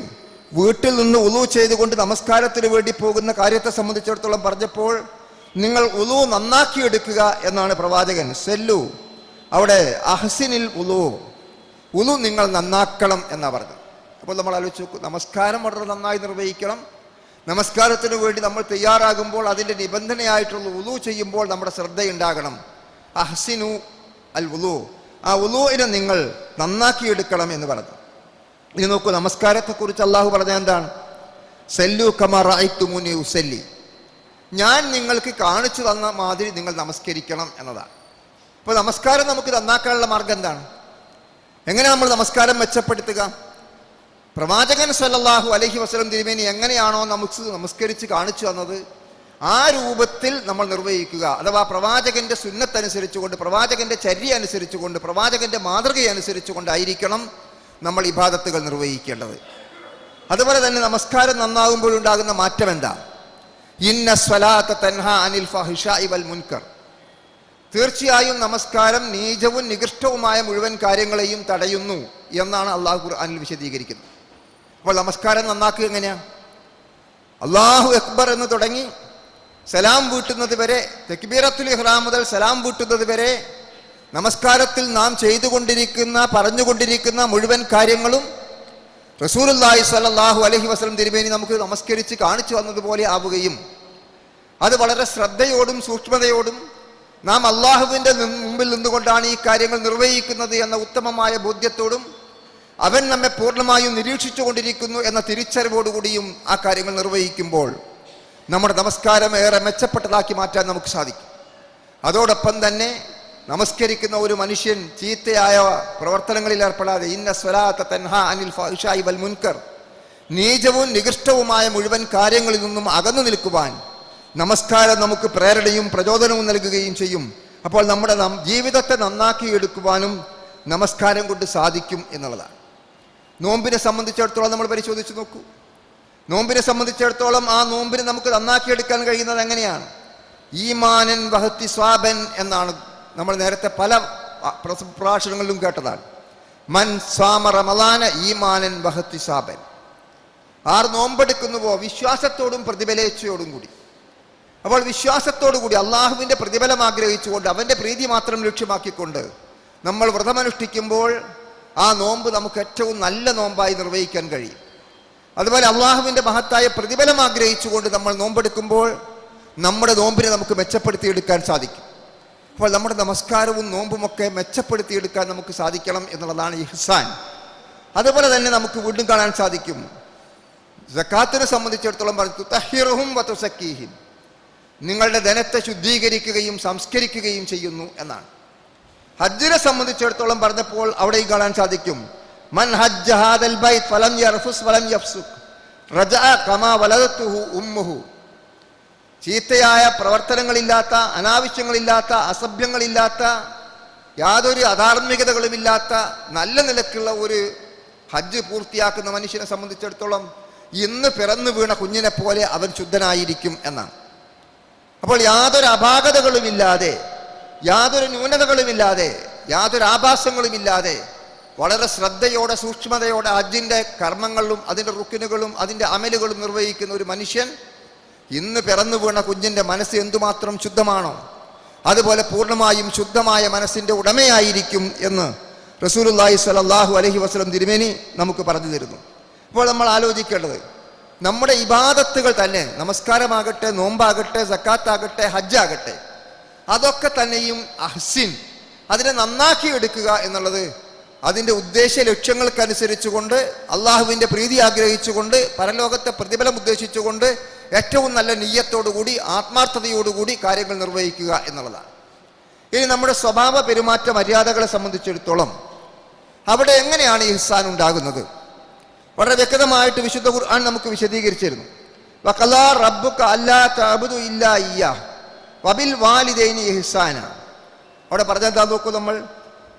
A: വീട്ടിൽ നിന്ന് ഉളൂ ചെയ്തുകൊണ്ട് നമസ്കാരത്തിന് വേണ്ടി പോകുന്ന കാര്യത്തെ സംബന്ധിച്ചിടത്തോളം പറഞ്ഞപ്പോൾ നിങ്ങൾ ഉളൂ നന്നാക്കിയെടുക്കുക എന്നാണ് പ്രവാചകൻ. സെല്ലു, അവിടെ അഹ്സിനിൽ ഉളൂ നിങ്ങൾ നന്നാക്കണം എന്നാണ് പറഞ്ഞത്. അപ്പോൾ നമ്മൾ ആലോചിച്ച് നോക്കൂ, നമസ്കാരം വളരെ നന്നായി നിർവഹിക്കണം. നമസ്കാരത്തിന് വേണ്ടി നമ്മൾ തയ്യാറാകുമ്പോൾ അതിൻ്റെ നിബന്ധനയായിട്ടുള്ള ഉളൂ ചെയ്യുമ്പോൾ നമ്മുടെ ശ്രദ്ധയുണ്ടാകണം. അഹ്സിനു അൽ ഉളൂ, ആ ഉളൂവിനെ നിങ്ങൾ നന്നാക്കിയെടുക്കണം എന്ന് പറഞ്ഞു. ഇനി നോക്കൂ, നമസ്കാരത്തെക്കുറിച്ച് അള്ളാഹു പറഞ്ഞ എന്താണ്? സല്ലു കമാ റഅയ്തുമൂനി ഉസല്ലി, ഞാൻ നിങ്ങൾക്ക് കാണിച്ചു തന്ന മാതിരി നിങ്ങൾ നമസ്കരിക്കണം എന്നതാണ്. അപ്പോൾ നമസ്കാരം നമുക്ക് നന്നാക്കാനുള്ള മാർഗം എന്താണ്? എങ്ങനെ നമ്മൾ നമസ്കാരം മെച്ചപ്പെടുത്തുക? പ്രവാചകൻ സല്ലല്ലാഹു അലൈഹി വസല്ലം തിരുമേനി എങ്ങനെയാണോ നമുക്ക് നമസ്കരിച്ച് കാണിച്ചു തന്നത് ആ രൂപത്തിൽ നമ്മൾ നിർവഹിക്കുക. അഥവാ പ്രവാചകന്റെ സുന്നത്തനുസരിച്ചുകൊണ്ട്, പ്രവാചകന്റെ ചര്യ അനുസരിച്ചുകൊണ്ട്, പ്രവാചകന്റെ മാതൃകയനുസരിച്ചുകൊണ്ടായിരിക്കണം നമ്മൾ ഇബാദത്തുകൾ നിർവഹിക്കേണ്ടത്. അതുപോലെ തന്നെ നമസ്കാരം നന്നാകുമ്പോഴുണ്ടാകുന്ന മാറ്റം എന്താ? ഇന്ന സ്വലാത്ത തൻഹാ അനിൽ ഫഹ്ശാഇ വൽ മുൻകർ, തീർച്ചയായും നമസ്കാരം നീചവും നികൃഷ്ടവുമായ മുഴുവൻ കാര്യങ്ങളെയും തടയുന്നു എന്നാണ് അള്ളാഹു ഖുർആനിൽ വിശദീകരിക്കുന്നത്. അപ്പോൾ നമസ്കാരം നന്നാക്കുക എങ്ങനെയാണ്? അല്ലാഹു അക്ബർ എന്ന് തുടങ്ങി സലാം വീട്ടുന്നത് വരെ, തക്ബീറത്തുൽ ഇഹ്റാം മുതൽ സലാം വീട്ടുന്നത് വരെ നമസ്കാരത്തിൽ നാം ചെയ്തുകൊണ്ടിരിക്കുന്ന, പറഞ്ഞുകൊണ്ടിരിക്കുന്ന മുഴുവൻ കാര്യങ്ങളും റസൂലുള്ളാഹി സ്വല്ലല്ലാഹു അലൈഹി വസല്ലം തിരുമേനി നമുക്ക് നമസ്കരിച്ച് കാണിച്ചു വന്നതുപോലെ ആവുകയും അത് വളരെ ശ്രദ്ധയോടും സൂക്ഷ്മതയോടും നാം അള്ളാഹുവിൻ്റെ മുമ്പിൽ നിന്നുകൊണ്ടാണ് ഈ കാര്യങ്ങൾ നിർവഹിക്കുന്നത് എന്ന ഉത്തമമായ ബോധ്യത്തോടും അവൻ നമ്മെ പൂർണ്ണമായും നിരീക്ഷിച്ചു കൊണ്ടിരിക്കുന്നു എന്ന തിരിച്ചറിവോടുകൂടിയും ആ കാര്യങ്ങൾ നിർവഹിക്കുമ്പോൾ നമ്മുടെ നമസ്കാരം ഏറെ മെച്ചപ്പെട്ടതാക്കി മാറ്റാൻ നമുക്ക് സാധിക്കും. അതോടൊപ്പം തന്നെ നമസ്കരിക്കുന്ന ഒരു മനുഷ്യൻ ചീത്തയായ പ്രവർത്തനങ്ങളിൽ ഏർപ്പെടാതെ, ഇന്ന സ്വലാത്ത തൻഹാ അനിൽ ഫഹ്ശാഇ വൽ മുൻകർ, നീചവും നികൃഷ്ടവുമായ മുഴുവൻ കാര്യങ്ങളിൽ നിന്നും അകന്നു നിൽക്കുവാൻ നമസ്കാരം നമുക്ക് പ്രേരണയും പ്രചോദനവും നൽകുകയും ചെയ്യും. അപ്പോൾ നമ്മുടെ ജീവിതത്തെ നന്നാക്കിയെടുക്കുവാനും നമസ്കാരം കൊണ്ട് സാധിക്കും എന്നുള്ളതാണ്. നോമ്പിനെ സംബന്ധിച്ചിടത്തോളം നമ്മൾ പരിശോധിച്ച് നോക്കൂ. നോമ്പിനെ സംബന്ധിച്ചിടത്തോളം ആ നോമ്പിനെ നമുക്ക് നന്നാക്കിയെടുക്കാൻ കഴിയുന്നത് എങ്ങനെയാണ്? ഈമാനൻ വഹത്തി സ്വാബൻ എന്നാണ് നമ്മൾ നേരത്തെ പല പ്രഭാഷണങ്ങളിലും കേട്ടതാണ്. മൻ സ്വാമ റമളാന ഈമാനൻ വഹത്തി സ്വാബൻ, ആർ നോമ്പെടുക്കുന്നുവോ വിശ്വാസത്തോടും പ്രതിഫലേച്ഛയോടും കൂടി. അപ്പോൾ വിശ്വാസത്തോടു കൂടി അള്ളാഹുവിൻ്റെ പ്രതിഫലം ആഗ്രഹിച്ചുകൊണ്ട് അവൻ്റെ പ്രീതി മാത്രം ലക്ഷ്യമാക്കിക്കൊണ്ട് നമ്മൾ വ്രതമനുഷ്ഠിക്കുമ്പോൾ ആ നോമ്പ് നമുക്ക് ഏറ്റവും നല്ല നോമ്പായി നിർവഹിക്കാൻ കഴിയും. അതുപോലെ അള്ളാഹുവിൻ്റെ മഹത്തായ പ്രതിഫലം ആഗ്രഹിച്ചുകൊണ്ട് നമ്മൾ നോമ്പെടുക്കുമ്പോൾ നമ്മുടെ നോമ്പിനെ നമുക്ക് മെച്ചപ്പെടുത്തിയെടുക്കാൻ സാധിക്കും. അപ്പോൾ നമ്മുടെ നമസ്കാരവും നോമ്പുമൊക്കെ മെച്ചപ്പെടുത്തിയെടുക്കാൻ നമുക്ക് സാധിക്കണം എന്നുള്ളതാണ് ഇഹ്സാൻ. അതുപോലെ തന്നെ നമുക്ക് വീണ്ടും കാണാൻ സാധിക്കും, സക്കാത്തിനെ സംബന്ധിച്ചിടത്തോളം പറഞ്ഞു തഹിറുഹും വതുസക്കീഹിം, നിങ്ങളുടെ ധനത്തെ ശുദ്ധീകരിക്കുകയും സംസ്കരിക്കുകയും ചെയ്യുന്നു എന്നാണ്. ഹജ്ജിനെ സംബന്ധിച്ചിടത്തോളം പറഞ്ഞപ്പോൾ അവിടെയും കാണാൻ സാധിക്കും, മൻ ഹജ്ജ ഹാദൽ ബൈത്ത് ഫലം യർഫുസ് വലം യഫ്സുഖ് റജഅ കമാ വലദതുഹു ഉമ്മുഹു, ചീത്തയായ പ്രവർത്തനങ്ങളില്ലാത്ത, അനാവശ്യങ്ങളില്ലാത്ത, അസഭ്യങ്ങളില്ലാത്ത, യാതൊരു അധാർമികതകളുമില്ലാത്ത നല്ല നിലക്കുള്ള ഒരു ഹജ്ജ് പൂർത്തിയാക്കുന്ന മനുഷ്യനെ സംബന്ധിച്ചിടത്തോളം ഇന്ന് പിറന്നു വീണ കുഞ്ഞിനെ പോലെ അവൻ ശുദ്ധനായിരിക്കും എന്നാണ്. അപ്പോൾ യാതൊരു അപാകതകളുമില്ലാതെ, യാതൊരു ന്യൂനതകളുമില്ലാതെ, യാതൊരു ആഭാസങ്ങളുമില്ലാതെ വളരെ ശ്രദ്ധയോടെ സൂക്ഷ്മതയോടെ ഹജ്ജിൻ്റെ കർമ്മങ്ങളും അതിൻ്റെ റുക്കിനുകളും അതിൻ്റെ അമലുകളും നിർവഹിക്കുന്ന ഒരു മനുഷ്യൻ ഇന്ന് പിറന്നു വീണ കുഞ്ഞിൻ്റെ മനസ്സ് എന്തുമാത്രം ശുദ്ധമാണോ അതുപോലെ പൂർണ്ണമായും ശുദ്ധമായ മനസ്സിൻ്റെ ഉടമയായിരിക്കും എന്ന് റസൂലുള്ളാഹി സ്വല്ലല്ലാഹു അലൈഹി വസല്ലം തിരുമേനി നമുക്ക് പറഞ്ഞു തരുന്നു. അപ്പോൾ നമ്മൾ ആലോചിക്കേണ്ടത് നമ്മുടെ ഇബാദത്തുകൾ തന്നെ, നമസ്കാരമാകട്ടെ, നോമ്പാകട്ടെ, സക്കാത്താകട്ടെ, ഹജ്ജാകട്ടെ, അതൊക്കെ തന്നെയും അഹ്സിൻ, അതിനെ നന്നാക്കി എടുക്കുക എന്നുള്ളത് അതിൻ്റെ ഉദ്ദേശ ലക്ഷ്യങ്ങൾക്കനുസരിച്ചുകൊണ്ട് അള്ളാഹുവിൻ്റെ പ്രീതി ആഗ്രഹിച്ചുകൊണ്ട് പരലോകത്തെ പ്രതിഫലം ഉദ്ദേശിച്ചുകൊണ്ട് ഏറ്റവും നല്ല നിയ്യത്തോടുകൂടി ആത്മാർത്ഥതയോടുകൂടി കാര്യങ്ങൾ നിർവഹിക്കുക എന്നുള്ളതാണ്. ഇനി നമ്മുടെ സ്വഭാവ പെരുമാറ്റ മര്യാദകളെ സംബന്ധിച്ചിടത്തോളം അവിടെ എങ്ങനെയാണ് ഇഹ്സാൻ ഉണ്ടാകുന്നത്? വളരെ വ്യക്തമായിട്ട് വിശുദ്ധ ഖുർആൻ നമുക്ക് വിശദീകരിച്ചിരുന്നു. വഖലാ റബ്ബുക അല്ലാ തഅബുദു ഇല്ലാ ഇയ്യാഹ് വബിൽ വാലിദൈനി ഇഹ്സാന. അവിടെ പറഞ്ഞെന്താ നോക്കൂ, നമ്മൾ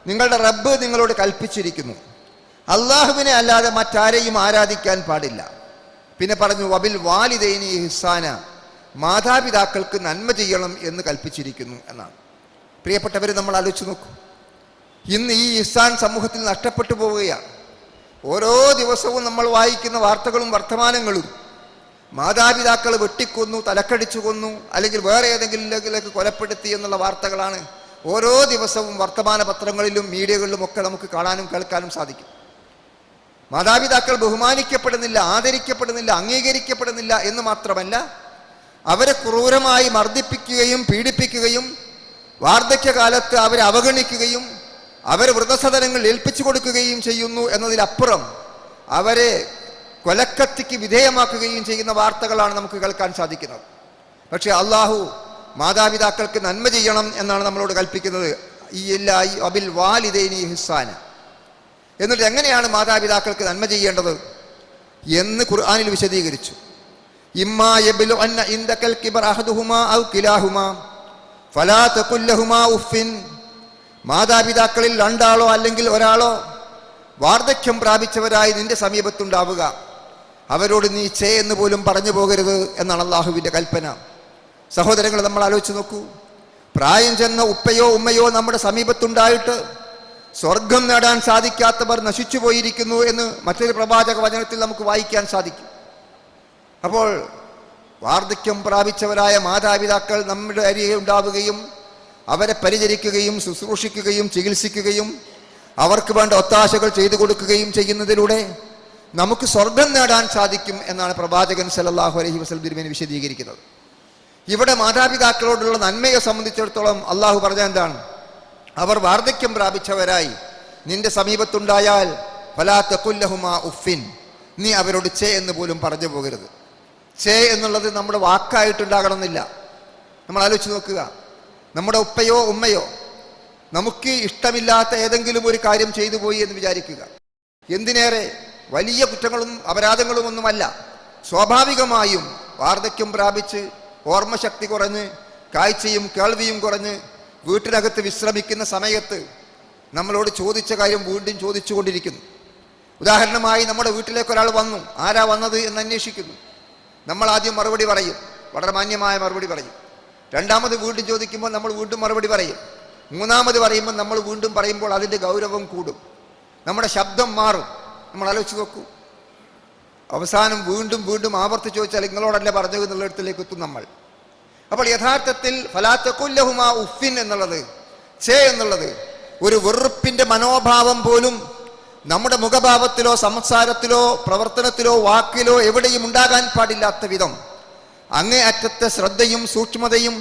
A: നിങ്ങളുടെ റബ്ബ് നിങ്ങളോട് കൽപ്പിച്ചിരിക്കുന്നു, അള്ളാഹുവിനെ അല്ലാതെ മറ്റാരെയും ആരാധിക്കാൻ പാടില്ല. പിന്നെ പറഞ്ഞു വബിൽ വാലിദൈനി ഇഹ്സാന, മാതാപിതാക്കൾക്ക് നന്മ ചെയ്യണം എന്ന് കൽപ്പിച്ചിരിക്കുന്നു എന്നാണ്. പ്രിയപ്പെട്ടവർ, നമ്മൾ ആലോചിച്ച് നോക്കൂ, ഇന്ന് ഈ ഇഹ്സാൻ സമൂഹത്തിൽ നഷ്ടപ്പെട്ടു പോവുകയാണ്. ഓരോ ദിവസവും നമ്മൾ വായിക്കുന്ന വാർത്തകളും വർത്തമാനങ്ങളും മാതാപിതാക്കൾ വെട്ടിക്കൊന്നു, തലക്കടിച്ചു കൊന്നു, അല്ലെങ്കിൽ വേറെ ഏതെങ്കിലുമിലേക്ക് കൊലപ്പെടുത്തി എന്നുള്ള വാർത്തകളാണ് ഓരോ ദിവസവും വർത്തമാന പത്രങ്ങളിലും മീഡിയകളിലും ഒക്കെ നമുക്ക് കാണാനും കേൾക്കാനും സാധിക്കും. മാതാപിതാക്കൾ ബഹുമാനിക്കപ്പെടുന്നില്ല, ആദരിക്കപ്പെടുന്നില്ല, അംഗീകരിക്കപ്പെടുന്നില്ല എന്ന് മാത്രമല്ല, അവരെ ക്രൂരമായി മർദ്ദിപ്പിക്കുകയും പീഡിപ്പിക്കുകയും വാർദ്ധക്യകാലത്ത് അവരെ അവഗണിക്കുകയും അവരെ വൃദ്ധസദനങ്ങൾ ഏൽപ്പിച്ചു കൊടുക്കുകയും ചെയ്യുന്നു എന്നതിലപ്പുറം അവരെ കൊലക്കത്തിക്ക് വിധേയമാക്കുകയും ചെയ്യുന്ന വാർത്തകളാണ് നമുക്ക് കേൾക്കാൻ സാധിക്കുന്നത്. പക്ഷെ അള്ളാഹു മാതാപിതാക്കൾക്ക് നന്മ ചെയ്യണം എന്നാണ് നമ്മളോട് കൽപ്പിക്കുന്നത്. ഈ അബിൽ വാലിദൈനി ഇഹ്സാന. എന്നിട്ട് എങ്ങനെയാണ് മാതാപിതാക്കൾക്ക് നന്മ ചെയ്യേണ്ടത് എന്ന് ഖുർആനിൽ വിശദീകരിച്ചു. ഇമ്മാ യബ്ലു അന്ന ഇൻദകൽ കിബർ അഹദുഹുമാ ഔ കിലാഹുമാ ഫലാ തഖുൽ ലഹുമാ ഉഫിൻ. മാതാപിതാക്കളിൽ രണ്ടാളോ അല്ലെങ്കിൽ ഒരാളോ വാർദ്ധക്യം പ്രാപിച്ചവരായി നിന്റെ സമീപത്തുണ്ടാവുക, അവരോട് നീ ചേ എന്ന് പോലും പറഞ്ഞു പോകരുത് എന്നാണ് അള്ളാഹുവിൻ്റെ കൽപ്പന. സഹോദരങ്ങൾ, നമ്മൾ ആലോചിച്ച് നോക്കൂ, പ്രായം ചെന്ന ഉപ്പയോ ഉമ്മയോ നമ്മുടെ സമീപത്തുണ്ടായിട്ട് സ്വർഗം നേടാൻ സാധിക്കാത്തവർ നശിച്ചു പോയിരിക്കുന്നു എന്ന് മറ്റൊരു പ്രവാചക വചനത്തിൽ നമുക്ക് വായിക്കാൻ സാധിക്കും. അപ്പോൾ വാർദ്ധക്യം പ്രാപിച്ചവരായ മാതാപിതാക്കൾ നമ്മുടെ അരികെ ഉണ്ടാവുകയും അവരെ പരിചരിക്കുകയും ശുശ്രൂഷിക്കുകയും ചികിത്സിക്കുകയും അവർക്ക് വേണ്ട ഒത്താശകൾ ചെയ്തു കൊടുക്കുകയും ചെയ്യുന്നതിലൂടെ നമുക്ക് സ്വർഗം നേടാൻ സാധിക്കും എന്നാണ് പ്രവാചകൻ സല്ലല്ലാഹു അലൈഹി വസല്ലം തിരുമേനി വിശദീകരിക്കുന്നത്. ഇവിടെ മാതാപിതാക്കളോടുള്ള നന്മയെ സംബന്ധിച്ചിടത്തോളം അള്ളാഹു പറഞ്ഞ എന്താണ്? അവർ വാർദ്ധക്യം പ്രാപിച്ചവരായി നിന്റെ സമീപത്തുണ്ടായാൽ ഫലാ തഖുൽ ലഹുമാ ഉഫിൻ, നീ അവരോട് ചേ എന്ന് പോലും പറഞ്ഞു പോകരുത്. ചേ എന്നുള്ളത് നമ്മുടെ വാക്കായിട്ടുണ്ടാകണമെന്നില്ല. നമ്മൾ ആലോചിച്ച് നോക്കുക, നമ്മുടെ ഉപ്പയോ ഉമ്മയോ നമുക്ക് ഇഷ്ടമില്ലാത്ത ഏതെങ്കിലും ഒരു കാര്യം ചെയ്തു പോയി എന്ന് വിചാരിക്കുക. എന്തിനേറെ വലിയ കുറ്റങ്ങളും അപരാധങ്ങളും ഒന്നുമല്ല, സ്വാഭാവികമായും വാർദ്ധക്യം പ്രാപിച്ച് ഓർമ്മശക്തി കുറഞ്ഞ് കാഴ്ചയും കേൾവിയും കുറഞ്ഞ് വീട്ടിനകത്ത് വിശ്രമിക്കുന്ന സമയത്ത് നമ്മളോട് ചോദിച്ച കാര്യം വീണ്ടും ചോദിച്ചു കൊണ്ടിരിക്കുന്നു. ഉദാഹരണമായി, നമ്മുടെ വീട്ടിലേക്ക് ഒരാൾ വന്നു, ആരാ വന്നത് എന്ന് അന്വേഷിക്കുന്നു. നമ്മൾ ആദ്യം മറുപടി പറയും, വളരെ മാന്യമായ മറുപടി പറയും. രണ്ടാമത് വീണ്ടും ചോദിക്കുമ്പോൾ നമ്മൾ വീണ്ടും മറുപടി പറയും. മൂന്നാമത് പറയുമ്പോൾ നമ്മൾ വീണ്ടും പറയുമ്പോൾ അതിൻ്റെ ഗൗരവം കൂടും, നമ്മുടെ ശബ്ദം മാറും. നമ്മൾ ആലോചിച്ച് നോക്കൂ, അവസാനം വീണ്ടും വീണ്ടും ആവർത്തിച്ച് ചോദിച്ചാൽ നിങ്ങളോടല്ലേ പറഞ്ഞു എന്നുള്ളിടത്തിലേക്ക് എത്തും നമ്മൾ. അപ്പോൾ യഥാർത്ഥത്തിൽ ഫലാ തഖുൽ ലഹുമാ ഉഫിൻ എന്നുള്ളത്, ചേ എന്നുള്ളത് ഒരു വെറുപ്പിൻ്റെ മനോഭാവം പോലും നമ്മുടെ മുഖഭാവത്തിലോ സംസാരത്തിലോ പ്രവർത്തനത്തിലോ വാക്കിലോ എവിടെയും ഉണ്ടാകാൻ പാടില്ലാത്ത വിധം അങ്ങേയറ്റത്തെ ശ്രദ്ധയും സൂക്ഷ്മതയും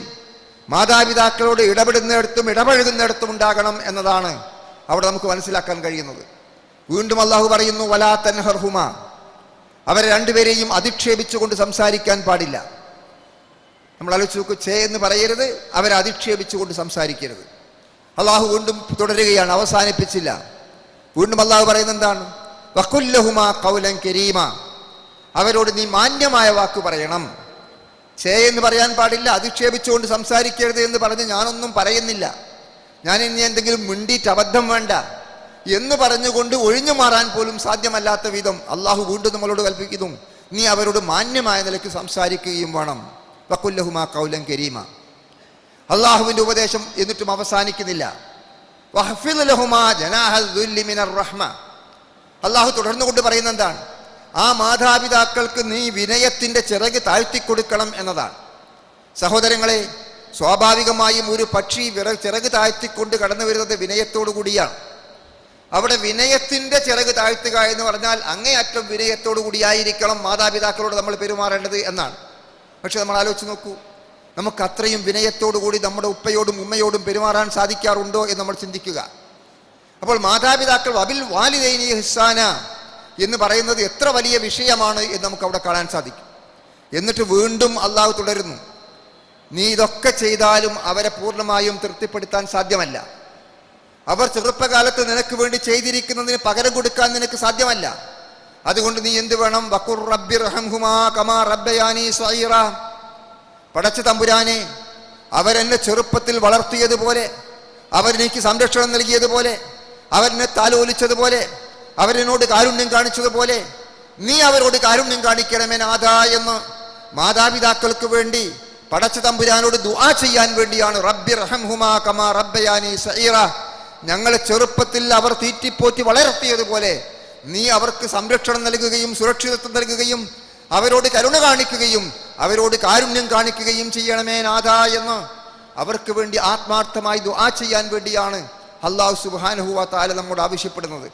A: മാതാപിതാക്കളോട് ഇടപെടുന്നിടത്തും ഇടപഴകുന്നിടത്തും ഉണ്ടാകണം എന്നതാണ് അവിടെ നമുക്ക് മനസ്സിലാക്കാൻ കഴിയുന്നത്. വീണ്ടും അള്ളാഹു പറയുന്നു, വലാ തൻഹർഹുമാ, അവരെ രണ്ടുപേരെയും അധിക്ഷേപിച്ചുകൊണ്ട് സംസാരിക്കാൻ പാടില്ല. നമ്മൾ ആലോചിച്ച് നോക്കൂ, ചേ എന്ന് പറയരുത്, അവരെ അധിക്ഷേപിച്ചുകൊണ്ട് സംസാരിക്കരുത്. അള്ളാഹു വീണ്ടും തുടരുകയാണ്, അവസാനിപ്പിച്ചില്ല. വീണ്ടും അള്ളാഹു പറയുന്നത് എന്താണ്? വഖുൽ ലഹുമാ ഖൗലൻ കരീമ, അവരോട് നീ മാന്യമായ വാക്ക് പറയണം. ചേ എന്ന് പറയാൻ പാടില്ല, അധിക്ഷേപിച്ചുകൊണ്ട് സംസാരിക്കരുത് എന്ന് പറഞ്ഞ് ഞാനൊന്നും പറയുന്നില്ല, ഞാൻ ഇനി എന്തെങ്കിലും മിണ്ടിയിട്ട് അബദ്ധം വേണ്ട എന്ന് പറഞ്ഞുകൊണ്ട് ഒഴിഞ്ഞു മാറാൻ പോലും സാധ്യമല്ലാത്ത വിധം അള്ളാഹു വീണ്ടും നമ്മളോട് കൽപ്പിക്കുന്നു, നീ അവരോട് മാന്യമായ നിലയ്ക്ക് സംസാരിക്കുകയും വേണം. വഖുൽ ലഹുമാ ഖൗലൻ കരീമ. അള്ളാഹുവിൻ്റെ ഉപദേശം എന്നിട്ടും അവസാനിക്കുന്നില്ല. വഹ്ഫിദ് ലഹുമാ ജനാഹൽ ദുല്ലി മിനർ റഹ്മ. അള്ളാഹു തുടർന്നുകൊണ്ട് പറയുന്ന എന്താണ്? ആ മാതാപിതാക്കൾക്ക് നീ വിനയത്തിൻ്റെ ചിറക് താഴ്ത്തിക്കൊടുക്കണം എന്നതാണ്. സഹോദരങ്ങളെ, സ്വാഭാവികമായും ഒരു പക്ഷി ചിറക് താഴ്ത്തിക്കൊണ്ട് കടന്നു വരുന്നത് വിനയത്തോടു കൂടിയാണ്. അവിടെ വിനയത്തിൻ്റെ ചിറക് താഴ്ത്തുക എന്ന് പറഞ്ഞാൽ അങ്ങേയറ്റം വിനയത്തോടു കൂടിയായിരിക്കണം മാതാപിതാക്കളോട് നമ്മൾ പെരുമാറേണ്ടത് എന്നാണ്. പക്ഷെ നമ്മൾ ആലോചിച്ച് നോക്കൂ, നമുക്ക് അത്രയും വിനയത്തോടു കൂടി നമ്മുടെ ഉപ്പയോടും ഉമ്മയോടും പെരുമാറാൻ സാധിക്കാറുണ്ടോ എന്ന് നമ്മൾ ചിന്തിക്കുക. അപ്പോൾ മാതാപിതാക്കൾ വബിൽ വാലിദൈനി ഇഹ്സാന എന്ന് പറയുന്നത് എത്ര വലിയ വിഷയമാണ് എന്ന് നമുക്ക് അവിടെ കാണാൻ സാധിക്കും. എന്നിട്ട് വീണ്ടും അള്ളാഹു തുടരുന്നു, നീ ഇതൊക്കെ ചെയ്താലും അവരെ പൂർണ്ണമായും തൃപ്തിപ്പെടുത്താൻ സാധ്യമല്ല. അവർ ചെറുപ്പകാലത്ത് നിനക്ക് വേണ്ടി ചെയ്തിരിക്കുന്നതിന് പകരം കൊടുക്കാൻ നിനക്ക് സാധ്യമല്ല. അതുകൊണ്ട് നീ എന്ത് വേണം? വഖുർ റബ്ബിർഹംഹുമാ കമാ റബ്ബയാനി സഗീറ. പടച്ച തമ്പുരാനെ, അവരെന്നെ ചെറുപ്പത്തിൽ വളർത്തിയതുപോലെ, അവരെനിക്ക് സംരക്ഷണം നൽകിയതുപോലെ, അവരെന്നെ താലോലിച്ചതുപോലെ, അവരെന്നോട് കാരുണ്യം കാണിച്ചതുപോലെ നീ അവരോട് കാരുണ്യം കാണിക്കണമേ നാഥാ എന്ന് മാതാപിതാക്കൾക്ക് വേണ്ടി പടച്ച തമ്പുരാനോട് ദുആ ചെയ്യാൻ വേണ്ടിയാണ് റബ്ബിർഹംഹുമാ കമാ റബ്ബയാനി സഗീറ. ഞങ്ങളെ ചെറുപ്പത്തിൽ അവർ തീറ്റിപ്പോറ്റി വളർത്തിയതുപോലെ നീ അവർക്ക് സംരക്ഷണം നൽകുകയും സുരക്ഷിതത്വം നൽകുകയും അവരോട് കരുണ കാണിക്കുകയും അവരോട് കാരുണ്യം കാണിക്കുകയും ചെയ്യണമേ നാഥാ എന്ന് അവർക്ക് വേണ്ടി ആത്മാർത്ഥമായി ദുആ ചെയ്യാൻ വേണ്ടിയാണ് അല്ലാഹു സുബ്ഹാനഹു വ തആല നമ്മോട് ആവശ്യപ്പെടുന്നത്.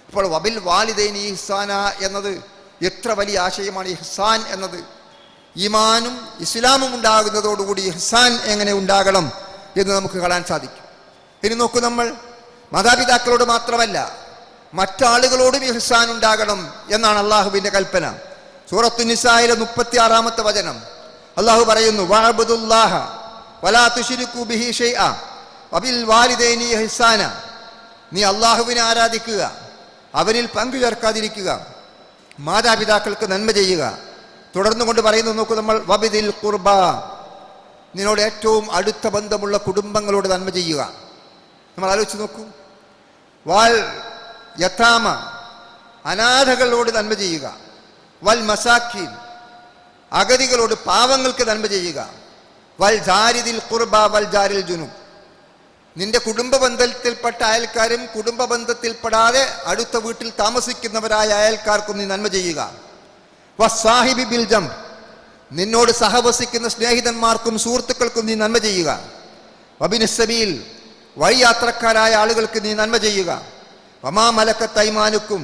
A: അപ്പോൾ വബിൽ വാലിദൈനി ഇഹ്സാന എന്നത് എത്ര വലിയ ആശയമാണ്. ഇഹ്സാൻ എന്നത് ഈമാനും ഇസ്ലാമും ഉണ്ടാകുന്നതോടുകൂടി ഇഹ്സാൻ എങ്ങനെ ഉണ്ടാകണം എന്ന് നമുക്ക് കാണാൻ സാധിക്കും. ഇനി നോക്കൂ, നമ്മൾ മാതാപിതാക്കളോട് മാത്രമല്ല മറ്റാളുകളോടും ഇഹ്സാൻ ഉണ്ടാകണം എന്നാണ് അള്ളാഹുവിൻ്റെ കൽപ്പന. സൂറത്തു നിസായിലെ 36-ാമത്തെ വചനം അള്ളാഹു പറയുന്നു, വഅബ്ദുല്ലാഹ വലാ തുശ്രികൂ ബിഹി ഷൈഅ വബിൽ വാലിദൈനി ഇഹ്സാന. നീ അള്ളാഹുവിനെ ആരാധിക്കുക, അവനിൽ പങ്കു ചേർക്കാതിരിക്കുക, മാതാപിതാക്കൾക്ക് നന്മ ചെയ്യുക. തുടർന്നു കൊണ്ട് പറയുന്നു, നോക്കൂ നമ്മൾ, വബിദിൽ ഖുർബ, നിന്നോട് ഏറ്റവും അടുത്ത ബന്ധമുള്ള കുടുംബങ്ങളോട് നന്മ ചെയ്യുക. നമ്മൾ ആലോചിച്ച് നോക്കൂ, വൽ യതാമ, അനാഥകളോട് നന്മ ചെയ്യുക, വൽ മസാഖീൻ, അഗതികളോട് പാവങ്ങൾക്ക് നന്മ ചെയ്യുക, വൽ ജാരിദിൽ ഖുർബ വൽ ജാരിൽ ജുനുബ്, നിന്റെ കുടുംബ ബന്ധത്തിൽപ്പെട്ട അയൽക്കാരും കുടുംബ ബന്ധത്തിൽപ്പെടാതെ അടുത്ത വീട്ടിൽ താമസിക്കുന്നവരായ അയൽക്കാർക്കും നീ നന്മ ചെയ്യുക, വസ്സാഹിബി ബിൽ ജംബ്, നിന്നോട് സഹവസിക്കുന്ന സ്നേഹിതന്മാർക്കും സുഹൃത്തുക്കൾക്കും നീ നന്മ ചെയ്യുക, വബിനിസ് സബീൽ, വഴിയാത്രക്കാരായ ആളുകൾക്ക് നീ നന്മ ചെയ്യുക, വമാ മലക്കത്ത് ഐമാനുക്കും,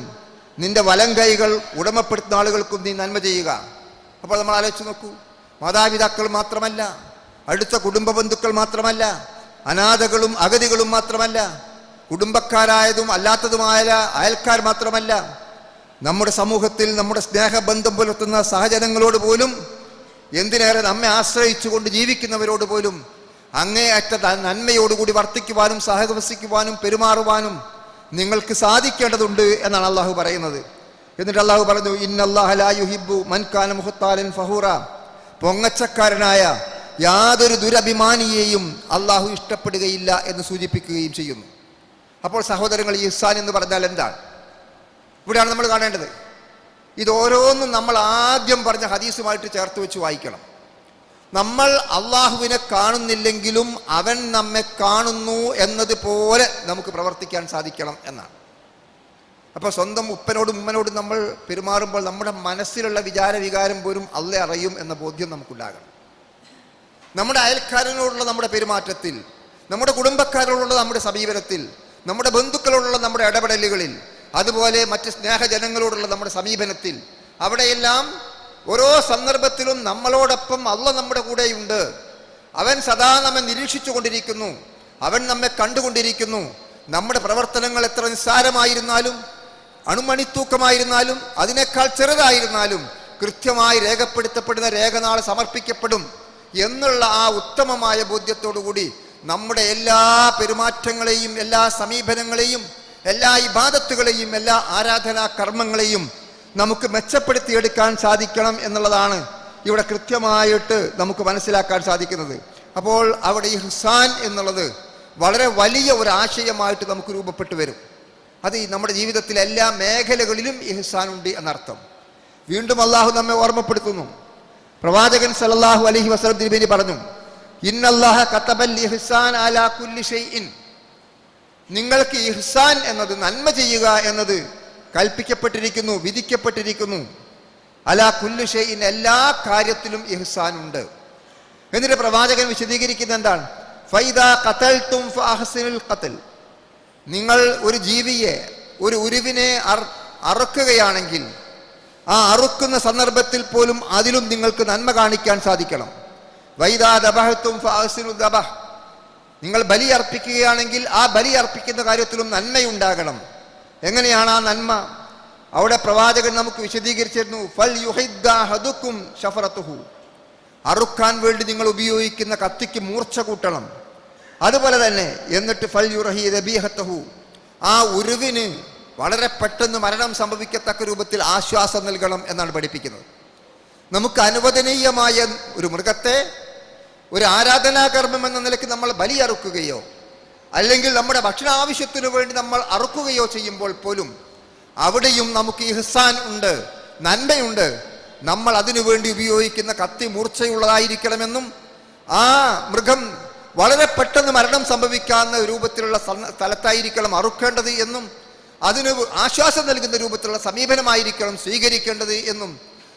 A: നിന്റെ വലം കൈകൾ ഉടമപ്പെടുത്തുന്ന ആളുകൾക്കും നീ നന്മ ചെയ്യുക. അപ്പോൾ നമ്മൾ ആലോചിച്ച് നോക്കൂ, മാതാപിതാക്കൾ മാത്രമല്ല, അടുത്ത കുടുംബ ബന്ധുക്കൾ മാത്രമല്ല, അനാഥകളും അഗതികളും മാത്രമല്ല, കുടുംബക്കാരായതും അല്ലാത്തതുമായ അയൽക്കാർ മാത്രമല്ല, നമ്മുടെ സമൂഹത്തിൽ നമ്മുടെ സ്നേഹബന്ധം പുലർത്തുന്ന സഹജനങ്ങളോട് പോലും, എന്തിനേറെ നമ്മെ ആശ്രയിച്ചുകൊണ്ട് ജീവിക്കുന്നവരോട് പോലും അങ്ങേയറ്റ നന്മയോടുകൂടി വർത്തിക്കുവാനും സഹവസിക്കുവാനും പെരുമാറുവാനും നിങ്ങൾക്ക് സാധിക്കേണ്ടതുണ്ട് എന്നാണ് അള്ളാഹു പറയുന്നത്. എന്നിട്ട് അള്ളാഹു പറഞ്ഞു, ഇന്നല്ലാഹ ലാ യുഹിബ്ബു മൻ കാന മുഖ്താലൻ ഫഹൂറ, പൊങ്ങച്ചക്കാരനായ യാതൊരു ദുരഭിമാനിയെയും അള്ളാഹു ഇഷ്ടപ്പെടുകയില്ല എന്ന് സൂചിപ്പിക്കുകയും ചെയ്യുന്നു. അപ്പോൾ സഹോദരങ്ങൾ, ഇഹ്സാൻ എന്ന് പറഞ്ഞാൽ എന്താണ്? ഇവിടെയാണ് നമ്മൾ കാണേണ്ടത്. ഇത് ഓരോന്നും നമ്മൾ ആദ്യം പറഞ്ഞ ഹദീസുമായിട്ട് ചേർത്ത് വെച്ച് വായിക്കണം. നമ്മൾ അള്ളാഹുവിനെ കാണുന്നില്ലെങ്കിലും അവൻ നമ്മെ കാണുന്നു എന്നതുപോലെ നമുക്ക് പ്രവർത്തിക്കാൻ സാധിക്കണം എന്നാണ്. അപ്പോൾ സ്വന്തം ഉപ്പനോടും ഉമ്മനോടും നമ്മൾ പെരുമാറുമ്പോൾ നമ്മുടെ മനസ്സിലുള്ള വികാരം പോലും അള്ളാഹ് അറിയും എന്ന ബോധ്യം നമുക്കുണ്ടാകണം. നമ്മുടെ അയൽക്കാരനോടുള്ള നമ്മുടെ പെരുമാറ്റത്തിൽ, നമ്മുടെ കുടുംബക്കാരോടുള്ള നമ്മുടെ സമീപനത്തിൽ, നമ്മുടെ ബന്ധുക്കളോടുള്ള നമ്മുടെ ഇടപെടലുകളിൽ, അതുപോലെ മറ്റ് സ്നേഹജനങ്ങളോടുള്ള നമ്മുടെ സമീപനത്തിൽ, അവിടെയെല്ലാം ഓരോ സന്ദർഭത്തിലും നമ്മളോടൊപ്പം അള്ളാഹ് നമ്മുടെ കൂടെയുണ്ട്. അവൻ സദാ നമ്മെ നിരീക്ഷിച്ചു കൊണ്ടിരിക്കുന്നു, അവൻ നമ്മെ കണ്ടുകൊണ്ടിരിക്കുന്നു. നമ്മുടെ പ്രവർത്തനങ്ങൾ എത്ര നിസ്സാരമായിരുന്നാലും, അണുമണിത്തൂക്കമായിരുന്നാലും, അതിനേക്കാൾ ചെറുതായിരുന്നാലും കൃത്യമായി രേഖപ്പെടുത്തപ്പെടുന്ന രേഖ നാളെ സമർപ്പിക്കപ്പെടും എന്നുള്ള ആ ഉത്തമമായ ബോധ്യത്തോടുകൂടി നമ്മുടെ എല്ലാ പെരുമാറ്റങ്ങളെയും, എല്ലാ സമീപനങ്ങളെയും, എല്ലാ ഇബാദത്തുകളെയും, എല്ലാ ആരാധനാ കർമ്മങ്ങളെയും നമുക്ക് മെച്ചപ്പെടുത്തിയെടുക്കാൻ സാധിക്കണം എന്നുള്ളതാണ് ഇവിടെ കൃത്യമായിട്ട് നമുക്ക് മനസ്സിലാക്കാൻ സാധിക്കുന്നത്. അപ്പോൾ അവിടെ ഇഹ്സാൻ എന്നുള്ളത് വളരെ വലിയ ഒരു ആശയമായിട്ട് നമുക്ക് രൂപപ്പെട്ടു വരും. അത് നമ്മുടെ ജീവിതത്തിലെ എല്ലാ മേഖലകളിലും ഇഹ്സാൻ ഉണ്ട് എന്നർത്ഥം. വീണ്ടും അള്ളാഹു നമ്മെ ഓർമ്മപ്പെടുത്തുന്നു, പ്രവാചകൻ സല്ലല്ലാഹു അലൈഹി വസല്ലം തിരുമേനി പറഞ്ഞു, ഇന്നല്ലാഹ കതബൽ ഇഹ്സാൻ അലാ കുല്ലി ഷൈഇൻ. നിങ്ങൾക്ക് ഇഹ്സാൻ എന്നത്, നന്മ ചെയ്യുക എന്നത് കൽപ്പിക്കപ്പെട്ടിരിക്കുന്നു, വിധിക്കപ്പെട്ടിരിക്കുന്നു. അലാ കുല്ലി ഷൈഇൻ, എല്ലാ കാര്യത്തിലും ഇഹ്സാൻ ഉണ്ട്. എന്നിട്ട് പ്രവാചകൻ വിശദീകരിക്കുന്നത് എന്താണ്? ഫൈദാ ഖതൽതും ഫഅഹ്സിനുൽ ഖത്ൽ. നിങ്ങൾ ഒരു ജീവിയെ, ഒരു ഉരുവിനെ അറുക്കുകയാണെങ്കിൽ ആ അറുക്കുന്ന സന്ദർഭത്തിൽ പോലും അതിലും നിങ്ങൾക്ക് നന്മ കാണിക്കാൻ സാധിക്കണം. വൈദാ ദബഹ്തും ഫഅഹ്സിനുൽ ദബഹ്. നിങ്ങൾ ബലി അർപ്പിക്കുകയാണെങ്കിൽ ആ ബലി അർപ്പിക്കുന്ന കാര്യത്തിലും നന്മയുണ്ടാകണം. എങ്ങനെയാണ് ആ നന്മ? അവിടെ പ്രവാചകൻ നമുക്ക് വിശദീകരിച്ചിരുന്നു, ഫൽ യുഹിദ്ദ അഹദുക്കും ശഫറതുഹു. അറുക്കാൻ വേണ്ടി നിങ്ങൾ ഉപയോഗിക്കുന്ന കത്തിക്ക് മൂർച്ച കൂട്ടണം. അതുപോലെ തന്നെ എന്നിട്ട് ഫൽ യുറഹി ദബീഹതഹു, ആ ഉരുവിന് വളരെ പെട്ടെന്ന് മരണം സംഭവിക്കത്തക്ക രൂപത്തിൽ ആശ്വാസം നൽകണം എന്നാണ് പഠിപ്പിക്കുന്നത്. നമുക്ക് അനുവദനീയമായ ഒരു മൃഗത്തെ ഒരു ആരാധനാകർമ്മം എന്ന നിലയ്ക്ക് നമ്മൾ ബലി അറുക്കുകയോ അല്ലെങ്കിൽ നമ്മുടെ ഭക്ഷണ ആവശ്യത്തിനു വേണ്ടി നമ്മൾ അറുക്കുകയോ ചെയ്യുമ്പോൾ പോലും അവിടെയും നമുക്ക് ഇഹ്സാൻ ഉണ്ട്, നന്മയുണ്ട്. നമ്മൾ അതിനു വേണ്ടി ഉപയോഗിക്കുന്ന കത്തി മൂർച്ചയുള്ളതായിരിക്കണമെന്നും ആ മൃഗം വളരെ പെട്ടെന്ന് മരണം സംഭവിക്കാവുന്ന രൂപത്തിലുള്ള സ്ഥലത്തായിരിക്കണം അറുക്കേണ്ടത് എന്നും അതിന് ആശ്വാസം നൽകുന്ന രൂപത്തിലുള്ള സമീപനമായിരിക്കണം സ്വീകരിക്കേണ്ടത് എന്നും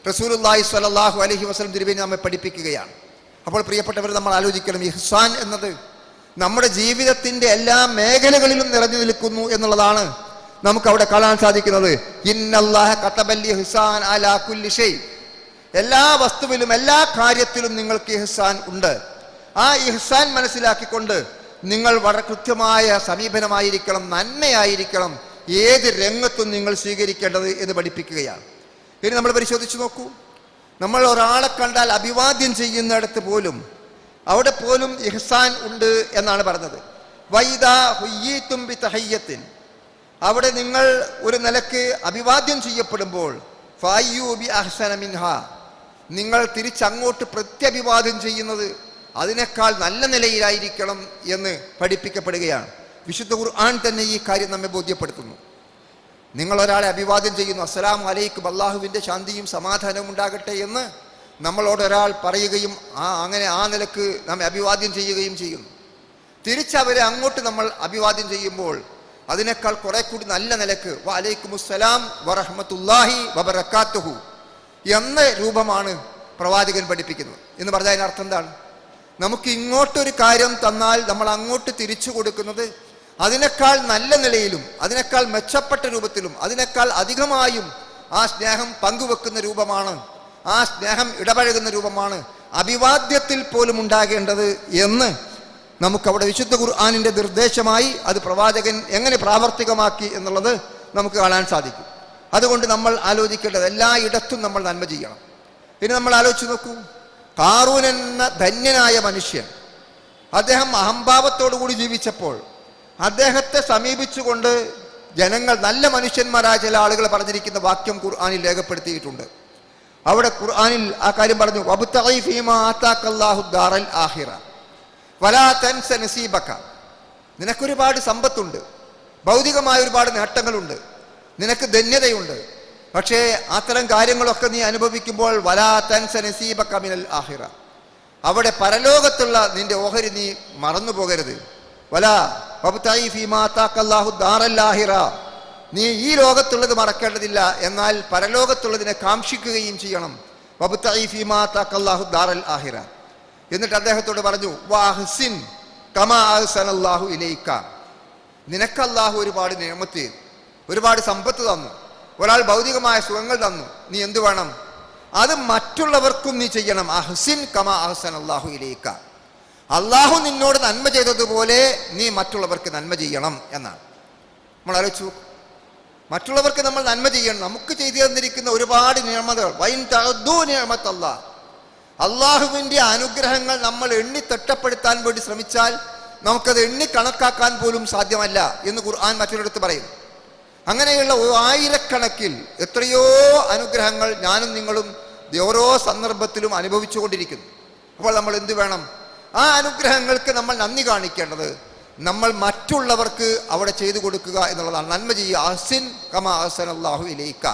A: റസൂലുള്ളാഹി സ്വല്ലല്ലാഹു അലൈഹി വസല്ലം തിരുമേനി നമ്മെ പഠിപ്പിക്കുകയാണ്. അപ്പോൾ പ്രിയപ്പെട്ടവർ, നമ്മൾ ആലോചിക്കണം, ഇഹ്സാൻ എന്നത് നമ്മുടെ ജീവിതത്തിന്റെ എല്ലാ മേഖലകളിലും നിറഞ്ഞു നിൽക്കുന്നു എന്നുള്ളതാണ് നമുക്ക് അവിടെ കാണാൻ സാധിക്കുന്നത്. ഇന്നല്ലാഹ കതബൽ ഇഹ്സാൻ അലാ കുല്ലി ഷൈ. എല്ലാ വസ്തുവിലും എല്ലാ കാര്യത്തിലും നിങ്ങൾക്ക് ഇഹ്സാൻ ഉണ്ട്. ആ ഇഹ്സാൻ മനസ്സിലാക്കിക്കൊണ്ട് നിങ്ങൾ വളരെ കൃത്യമായ സമീപനമായിരിക്കണം, നന്മയായിരിക്കണം ഏത് രംഗത്തും നിങ്ങൾ സ്വീകരിക്കേണ്ടത് എന്ന് പഠിപ്പിക്കുകയാണ്. ഇനി നമ്മൾ പരിശോധിച്ച് നോക്കൂ. നമ്മൾ ഒരാളെ കണ്ടാൽ അഭിവാദ്യം ചെയ്യുന്നിടത്ത് പോലും അവിടെ പോലും ഇഹ്സാൻ ഉണ്ട് എന്നാണ് പറഞ്ഞത്. വൈദാ ഹുയ്യീതും ബിതഹയ്യത്തിൻ, അവിടെ നിങ്ങൾ ഒരു നിലക്ക് അഭിവാദ്യം ചെയ്യപ്പെടുമ്പോൾ ഫഅയ്യൂ ബി അഹ്സന മിൻഹാ, നിങ്ങൾ തിരിച്ചങ്ങോട്ട് പ്രത്യഭിവാദ്യം ചെയ്യുന്നത് അതിനേക്കാൾ നല്ല നിലയിലായിരിക്കണം എന്ന് പഠിപ്പിക്കപ്പെടുകയാണ്. വിശുദ്ധ ഖുർആൻ തന്നെ ഈ കാര്യം നമ്മെ ബോധ്യപ്പെടുത്തുന്നു. നിങ്ങൾ ഒരാളെ അഭിവാദ്യം ചെയ്യുന്നു, അസ്സലാമു അലൈക്കും, അള്ളാഹുവിൻ്റെ ശാന്തിയും സമാധാനവും ഉണ്ടാകട്ടെ എന്ന് നമ്മളോട് ഒരാൾ പറയുകയും അങ്ങനെ ആ നിലക്ക് നമ്മെ അഭിവാദ്യം ചെയ്യുകയും ചെയ്യുന്നു. തിരിച്ചവരെ അങ്ങോട്ട് നമ്മൾ അഭിവാദ്യം ചെയ്യുമ്പോൾ അതിനേക്കാൾ കുറെ കൂടി നല്ല നിലക്ക് വഅലൈക്കുമുസ്സലാം വറഹ്മത്തുള്ളാഹി വബറകാതുഹു എന്ന രൂപമാണ് പ്രവാചകൻ പഠിപ്പിക്കുന്നത്. എന്ന് പറഞ്ഞാൽ അതിന് അർത്ഥം എന്താണ്? നമുക്ക് ഇങ്ങോട്ടൊരു കാര്യം തന്നാൽ നമ്മൾ അങ്ങോട്ട് തിരിച്ചു കൊടുക്കുന്നത് അതിനേക്കാൾ നല്ല നിലയിലും അതിനേക്കാൾ മെച്ചപ്പെട്ട രൂപത്തിലും അതിനേക്കാൾ അധികമായും ആ സ്നേഹം പങ്കുവെക്കുന്ന രൂപമാണ്, ആ സ്നേഹം ഇടപഴകുന്ന രൂപമാണ് അഭിവാദ്യത്തിൽ പോലും ഉണ്ടാകേണ്ടത് എന്ന് നമുക്കവിടെ വിശുദ്ധ ഖുർആനിൻ്റെ നിർദ്ദേശമായി അത് പ്രവാചകൻ എങ്ങനെ പ്രാവർത്തികമാക്കി എന്നുള്ളത് നമുക്ക് കാണാൻ സാധിക്കും. അതുകൊണ്ട് നമ്മൾ ആലോചിക്കേണ്ടത് എല്ലായിടത്തും നമ്മൾ നന്മ ചെയ്യണം. ഇനി നമ്മൾ ആലോചിച്ച് നോക്കൂ, ഖാറൂൻ എന്ന ധന്യനായ മനുഷ്യൻ, അദ്ദേഹം അഹംഭാവത്തോടു കൂടി ജീവിച്ചപ്പോൾ അദ്ദേഹത്തെ സമീപിച്ചുകൊണ്ട് ജനങ്ങൾ, നല്ല മനുഷ്യന്മാരായ ചില ആളുകൾ പറഞ്ഞിരിക്കുന്ന വാക്യം ഖുർആനിൽ രേഖപ്പെടുത്തിയിട്ടുണ്ട്. അവിടെ ഖുർആനിൽ ആ കാര്യം പറഞ്ഞു, വബ്തഗി ഫീമാ ആതാകല്ലാഹു ദാറൽ ആഖിറ വലാ തൻസ നസീബക. നിനക്കൊരുപാട് സമ്പത്തുണ്ട്, ഭൗതികമായ ഒരുപാട് നേട്ടങ്ങളുണ്ട്, നിനക്ക് ധന്യതയുണ്ട്. പക്ഷേ അത്തരം കാര്യങ്ങളൊക്കെ നീ അനുഭവിക്കുമ്പോൾ വലാ തൻസ നസീബക മിനൽ ആഖിറ, അവിടെ പരലോകത്തുള്ള നിന്റെ ഓഹരി നീ മറന്നു പോകരുത്. വലാ വബ്തഗി ഫീമാ ആതാകല്ലാഹു ദാറൽ ആഖിറ, നീ ഈ ലോകത്തുള്ളത് മറക്കേണ്ടതില്ല, എന്നാൽ പരലോകത്തുള്ളതിനെ കാക്ഷിക്കുകയും ചെയ്യണം. വബ്തഗി ഫീമാ ആതാകല്ലാഹു ദാറൽ ആഖിറ. എന്നിട്ട് അദ്ദേഹത്തോട് പറഞ്ഞു, വഅഹ്സിൻ കമാ അഹ്സനല്ലാഹു ഇലൈക, നിനക്ക് അല്ലാഹു ഒരുപാട് നിഅമത്ത്, ഒരുപാട് സമ്പത്ത് തന്നു, ഒരാൾ ഭൗതികമായ സുഖങ്ങൾ തന്നു, നീ എന്തു വേണം? അത് മറ്റുള്ളവർക്കും നീ ചെയ്യണം. അഹ്സിൻ കമാ അഹ്സനല്ലാഹു ഇലൈക, അല്ലാഹു നിന്നോട് നന്മ ചെയ്തതുപോലെ നീ മറ്റുള്ളവർക്ക് നന്മ ചെയ്യണം എന്നാണ്. നമ്മൾ ആലോചിച്ചു, മറ്റുള്ളവർക്ക് നമ്മൾ നന്മ ചെയ്യണം. നമുക്ക് ചെയ്തു തന്നിരിക്കുന്ന ഒരുപാട് നിഅമത്തുകൾ, വൈൻ തഅദ്ദൂ നിഅമത്തല്ലാഹ്, അള്ളാഹുവിൻ്റെ അനുഗ്രഹങ്ങൾ നമ്മൾ എണ്ണി തിട്ടപ്പെടുത്താൻ വേണ്ടി ശ്രമിച്ചാൽ നമുക്കത് എണ്ണി കണക്കാക്കാൻ പോലും സാധ്യമല്ല എന്ന് ഖുർആൻ മറ്റൊരിടത്ത് പറയും. അങ്ങനെയുള്ള ആയിരക്കണക്കിൽ എത്രയോ അനുഗ്രഹങ്ങൾ ഞാനും നിങ്ങളും ഓരോ സന്ദർഭത്തിലും അനുഭവിച്ചു കൊണ്ടിരിക്കുന്നു. അപ്പോൾ നമ്മൾ എന്ത് വേണം? ആ അനുഗ്രഹങ്ങൾക്ക് നമ്മൾ നന്ദി കാണിക്കേണ്ടത് നമ്മൾ മറ്റുള്ളവർക്ക് അവിടെ ചെയ്തു കൊടുക്കുക എന്നുള്ളതാണ്. നന്മ ചെയ്യുക. അഹ്സിൻ കമാ അഹ്സനല്ലാഹു ഇലൈക,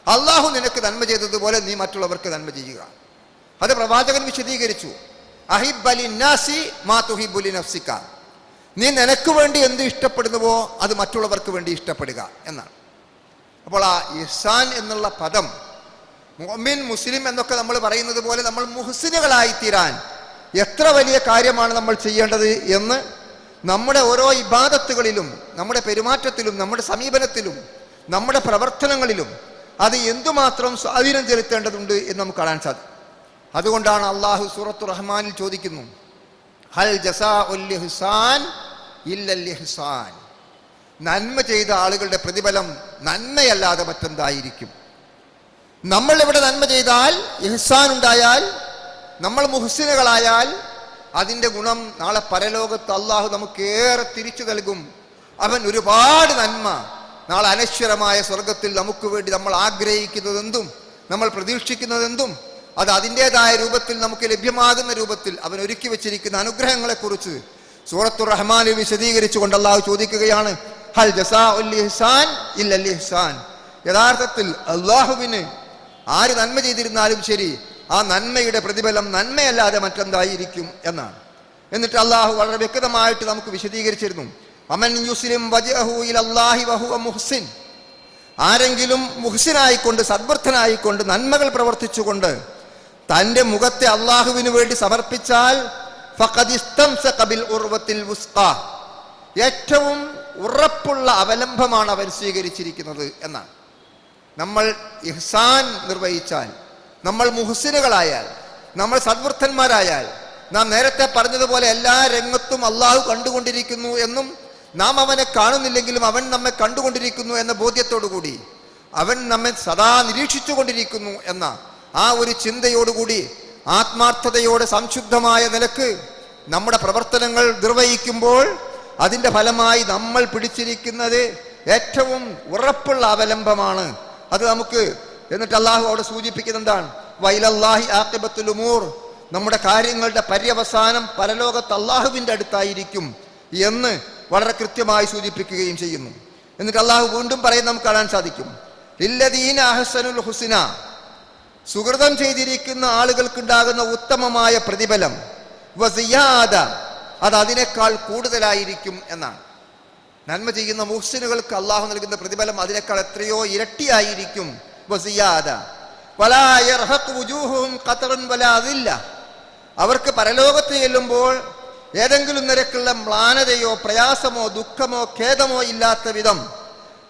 A: അള്ളാഹു നിനക്ക് നന്മ ചെയ്തതുപോലെ നീ മറ്റുള്ളവർക്ക് നന്മ ചെയ്യുക. അത് പ്രവാചകൻ വിശദീകരിച്ചു. അഹിബ്ബലി നാസി മാ തുഹിബ്ബുലി നഫ്സിക, നീ നിനക്ക് വേണ്ടി എന്ത് ഇഷ്ടപ്പെടുന്നുവോ അത് മറ്റുള്ളവർക്ക് വേണ്ടി ഇഷ്ടപ്പെടുക എന്നാണ്. അപ്പോൾ ആ ഇഹ്സാൻ എന്നുള്ള പദം, മുഅ്മിൻ മുസ്ലിം എന്നൊക്കെ നമ്മൾ പറയുന്നത് പോലെ നമ്മൾ മുഹ്സിനുകളായി തീരാൻ എത്ര വലിയ കാര്യമാണ് നമ്മൾ ചെയ്യേണ്ടത് എന്ന് നമ്മുടെ ഓരോ ഇബാദത്തുകളിലും, നമ്മുടെ പെരുമാറ്റത്തിലും, നമ്മുടെ സമീപനത്തിലും, നമ്മുടെ പ്രവർത്തനങ്ങളിലും അത് എന്തുമാത്രം സ്വാധീനം ചെലുത്തേണ്ടതുണ്ട് എന്ന് നമുക്ക് കാണാൻ സാധിക്കും. അതുകൊണ്ടാണ് അള്ളാഹു സൂറത്തു റഹ്മാനിൽ ചോദിക്കുന്നു, ഹൽ ജസാഉൽ ഇഹ്സാൻ ഇല്ലൽ ഇഹ്സാൻ, നന്മ ചെയ്ത ആളുകളുടെ പ്രതിഫലം നന്മയല്ലാതെ മറ്റെന്തായിരിക്കും? നമ്മൾ ഇവിടെ നന്മ ചെയ്താൽ, ഇഹ്സാൻ ഉണ്ടായാൽ, നമ്മൾ മുഹ്സിനുകളായാൽ അതിൻ്റെ ഗുണം നാളെ പരലോകത്ത് അള്ളാഹു നമുക്കേറെ തിരിച്ചു നൽകും. അവൻ ഒരുപാട് നന്മ നാളെ അനശ്വരമായ സ്വർഗത്തിൽ നമുക്ക് വേണ്ടി നമ്മൾ ആഗ്രഹിക്കുന്നതെന്തും നമ്മൾ പ്രതീക്ഷിക്കുന്നതെന്തും അത് അതിൻ്റെതായ രൂപത്തിൽ നമുക്ക് ലഭ്യമാകുന്ന രൂപത്തിൽ അവൻ ഒരുക്കി വെച്ചിരിക്കുന്ന അനുഗ്രഹങ്ങളെക്കുറിച്ച് സൂറത്തുർ റഹ്മാനിൽ വിശദീകരിച്ചുകൊണ്ട് അള്ളാഹു ചോദിക്കുകയാണ്, ഹൽ ജസാഉൽ ഇഹ്സാൻ ഇല്ലൽ ഇഹ്സാൻ. യഥാർത്ഥത്തിൽ അള്ളാഹുവിന് ആര് നന്മ ചെയ്തിരുന്നാലും ശരി, ആ നന്മയുടെ പ്രതിഫലം നന്മയല്ലാതെ മറ്റെന്തായിരിക്കും എന്നാണ്. എന്നിട്ട് അള്ളാഹു വളരെ വ്യക്തമായിട്ട് നമുക്ക് വിശദീകരിച്ചിരുന്നു, അമൻ യുസ്ലിം വജ്ഹഹു ഇലല്ലാഹി വഹുവ മുഹ്സിൻ, ആരെങ്കിലും മുഹ്സിനായിക്കൊണ്ട്, സദ്വൃത്തനായിക്കൊണ്ട്, നന്മകൾ പ്രവർത്തിച്ചുകൊണ്ട് തൻ്റെ മുഖത്തെ അള്ളാഹുവിന് വേണ്ടി സമർപ്പിച്ചാൽ ഫഖദ് ഇസ്തംസക ബിൽ ഉർവത്തിൽ വുസ്ഖാ, ഏറ്റവും ഉറപ്പുള്ള അവലംബമാണ് അവൻ സ്വീകരിച്ചിരിക്കുന്നത് എന്നാണ്. നമ്മൾ ഇഹ്സാൻ നിർവഹിച്ചാൽ, നമ്മൾ മുഹ്സിനുകളായാൽ, നമ്മൾ സദ്വൃത്തന്മാരായാൽ, നാം നേരത്തെ പറഞ്ഞതുപോലെ എല്ലാ രംഗത്തും അള്ളാഹു കണ്ടുകൊണ്ടിരിക്കുന്നു എന്നും നാം അവനെ കാണുന്നില്ലെങ്കിലും അവൻ നമ്മെ കണ്ടുകൊണ്ടിരിക്കുന്നു എന്ന ബോധ്യത്തോടുകൂടി, അവൻ നമ്മെ സദാ നിരീക്ഷിച്ചു കൊണ്ടിരിക്കുന്നു എന്ന ആ ഒരു ചിന്തയോടുകൂടി ആത്മാർത്ഥതയോടെ സംശുദ്ധമായ നിലക്ക് നമ്മുടെ പ്രവർത്തനങ്ങൾ നിർവഹിക്കുമ്പോൾ അതിൻ്റെ ഫലമായി നമ്മൾ പിടിച്ചിരിക്കുന്നത് ഏറ്റവും ഉറപ്പുള്ള അവലംബമാണ്. അത് നമുക്ക് എന്നിട്ട് അള്ളാഹു അവിടെ സൂചിപ്പിക്കുന്ന എന്താണ്, വൈലല്ലാഹി ആഖിബത്തുൽ ഉമൂർ, നമ്മുടെ കാര്യങ്ങളുടെ പര്യവസാനം പരലോകത്ത് അള്ളാഹുവിൻ്റെ അടുത്തായിരിക്കും എന്ന് വളരെ കൃത്യമായി സൂചിപ്പിക്കുകയും ചെയ്യുന്നു. എന്നിട്ട് അള്ളാഹു വീണ്ടും പറയുന്നത് നമുക്ക് കാണാൻ സാധിക്കും, ലില്ലദീന അഹ്സനുൽ ഹുസ്ന, സുകൃതം ചെയ്തിരിക്കുന്ന ആളുകൾക്കുണ്ടാകുന്ന ഉത്തമമായ പ്രതിഫലം, വസിയാദ, അത് അതിനേക്കാൾ കൂടുതലായിരിക്കും എന്നാണ്. നന്മ ചെയ്യുന്ന മുഹ്സിനുകൾക്ക് അള്ളാഹു നൽകുന്ന പ്രതിഫലം അതിനേക്കാൾ എത്രയോ ഇരട്ടിയായിരിക്കും. വസിയാദ വലാ യർഹഖു വുജൂഹുഹും ഖതറുൻ വലാ ദില്ല, അവർക്ക് പരലോകത്ത് ചെല്ലുമ്പോൾ ഏതെങ്കിലും നിരക്കുള്ള മ്ലാനതയോ പ്രയാസമോ ദുഃഖമോ ഖേദമോ ഇല്ലാത്ത വിധം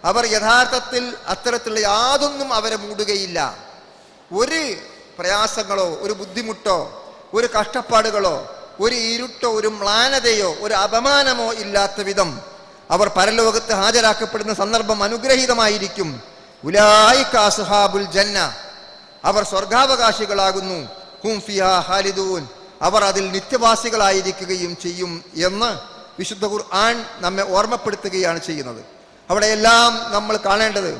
A: അവർ യഥാർത്ഥത്തിൽ അത്തരത്തിലുള്ള യാതൊന്നും അവരെ മൂടുകയില്ല. ഒരു പ്രയാസങ്ങളോ ഒരു ബുദ്ധിമുട്ടോ ഒരു കഷ്ടപ്പാടുകളോ ഒരു ഇരുട്ടോ ഒരു മ്ലാനതയോ ഒരു അപമാനമോ ഇല്ലാത്ത വിധം അവർ പരലോകത്ത് ഹാജരാക്കപ്പെടുന്ന സന്ദർഭം അനുഗ്രഹീതമായിരിക്കും. ഉലൈക അസ്ഹാബുൽ ജന്ന, അവർ സ്വർഗാവകാശികളാകുന്നു. ഹും ഫിഹാ ഖാലിദൂൻ, അവർ അതിൽ നിത്യവാസികളായിരിക്കുകയും ചെയ്യും എന്ന് വിശുദ്ധ ഖുർആൻ നമ്മെ ഓർമ്മപ്പെടുത്തുകയാണ് ചെയ്യുന്നത്. അവിടെയെല്ലാം നമ്മൾ കാണേണ്ടത്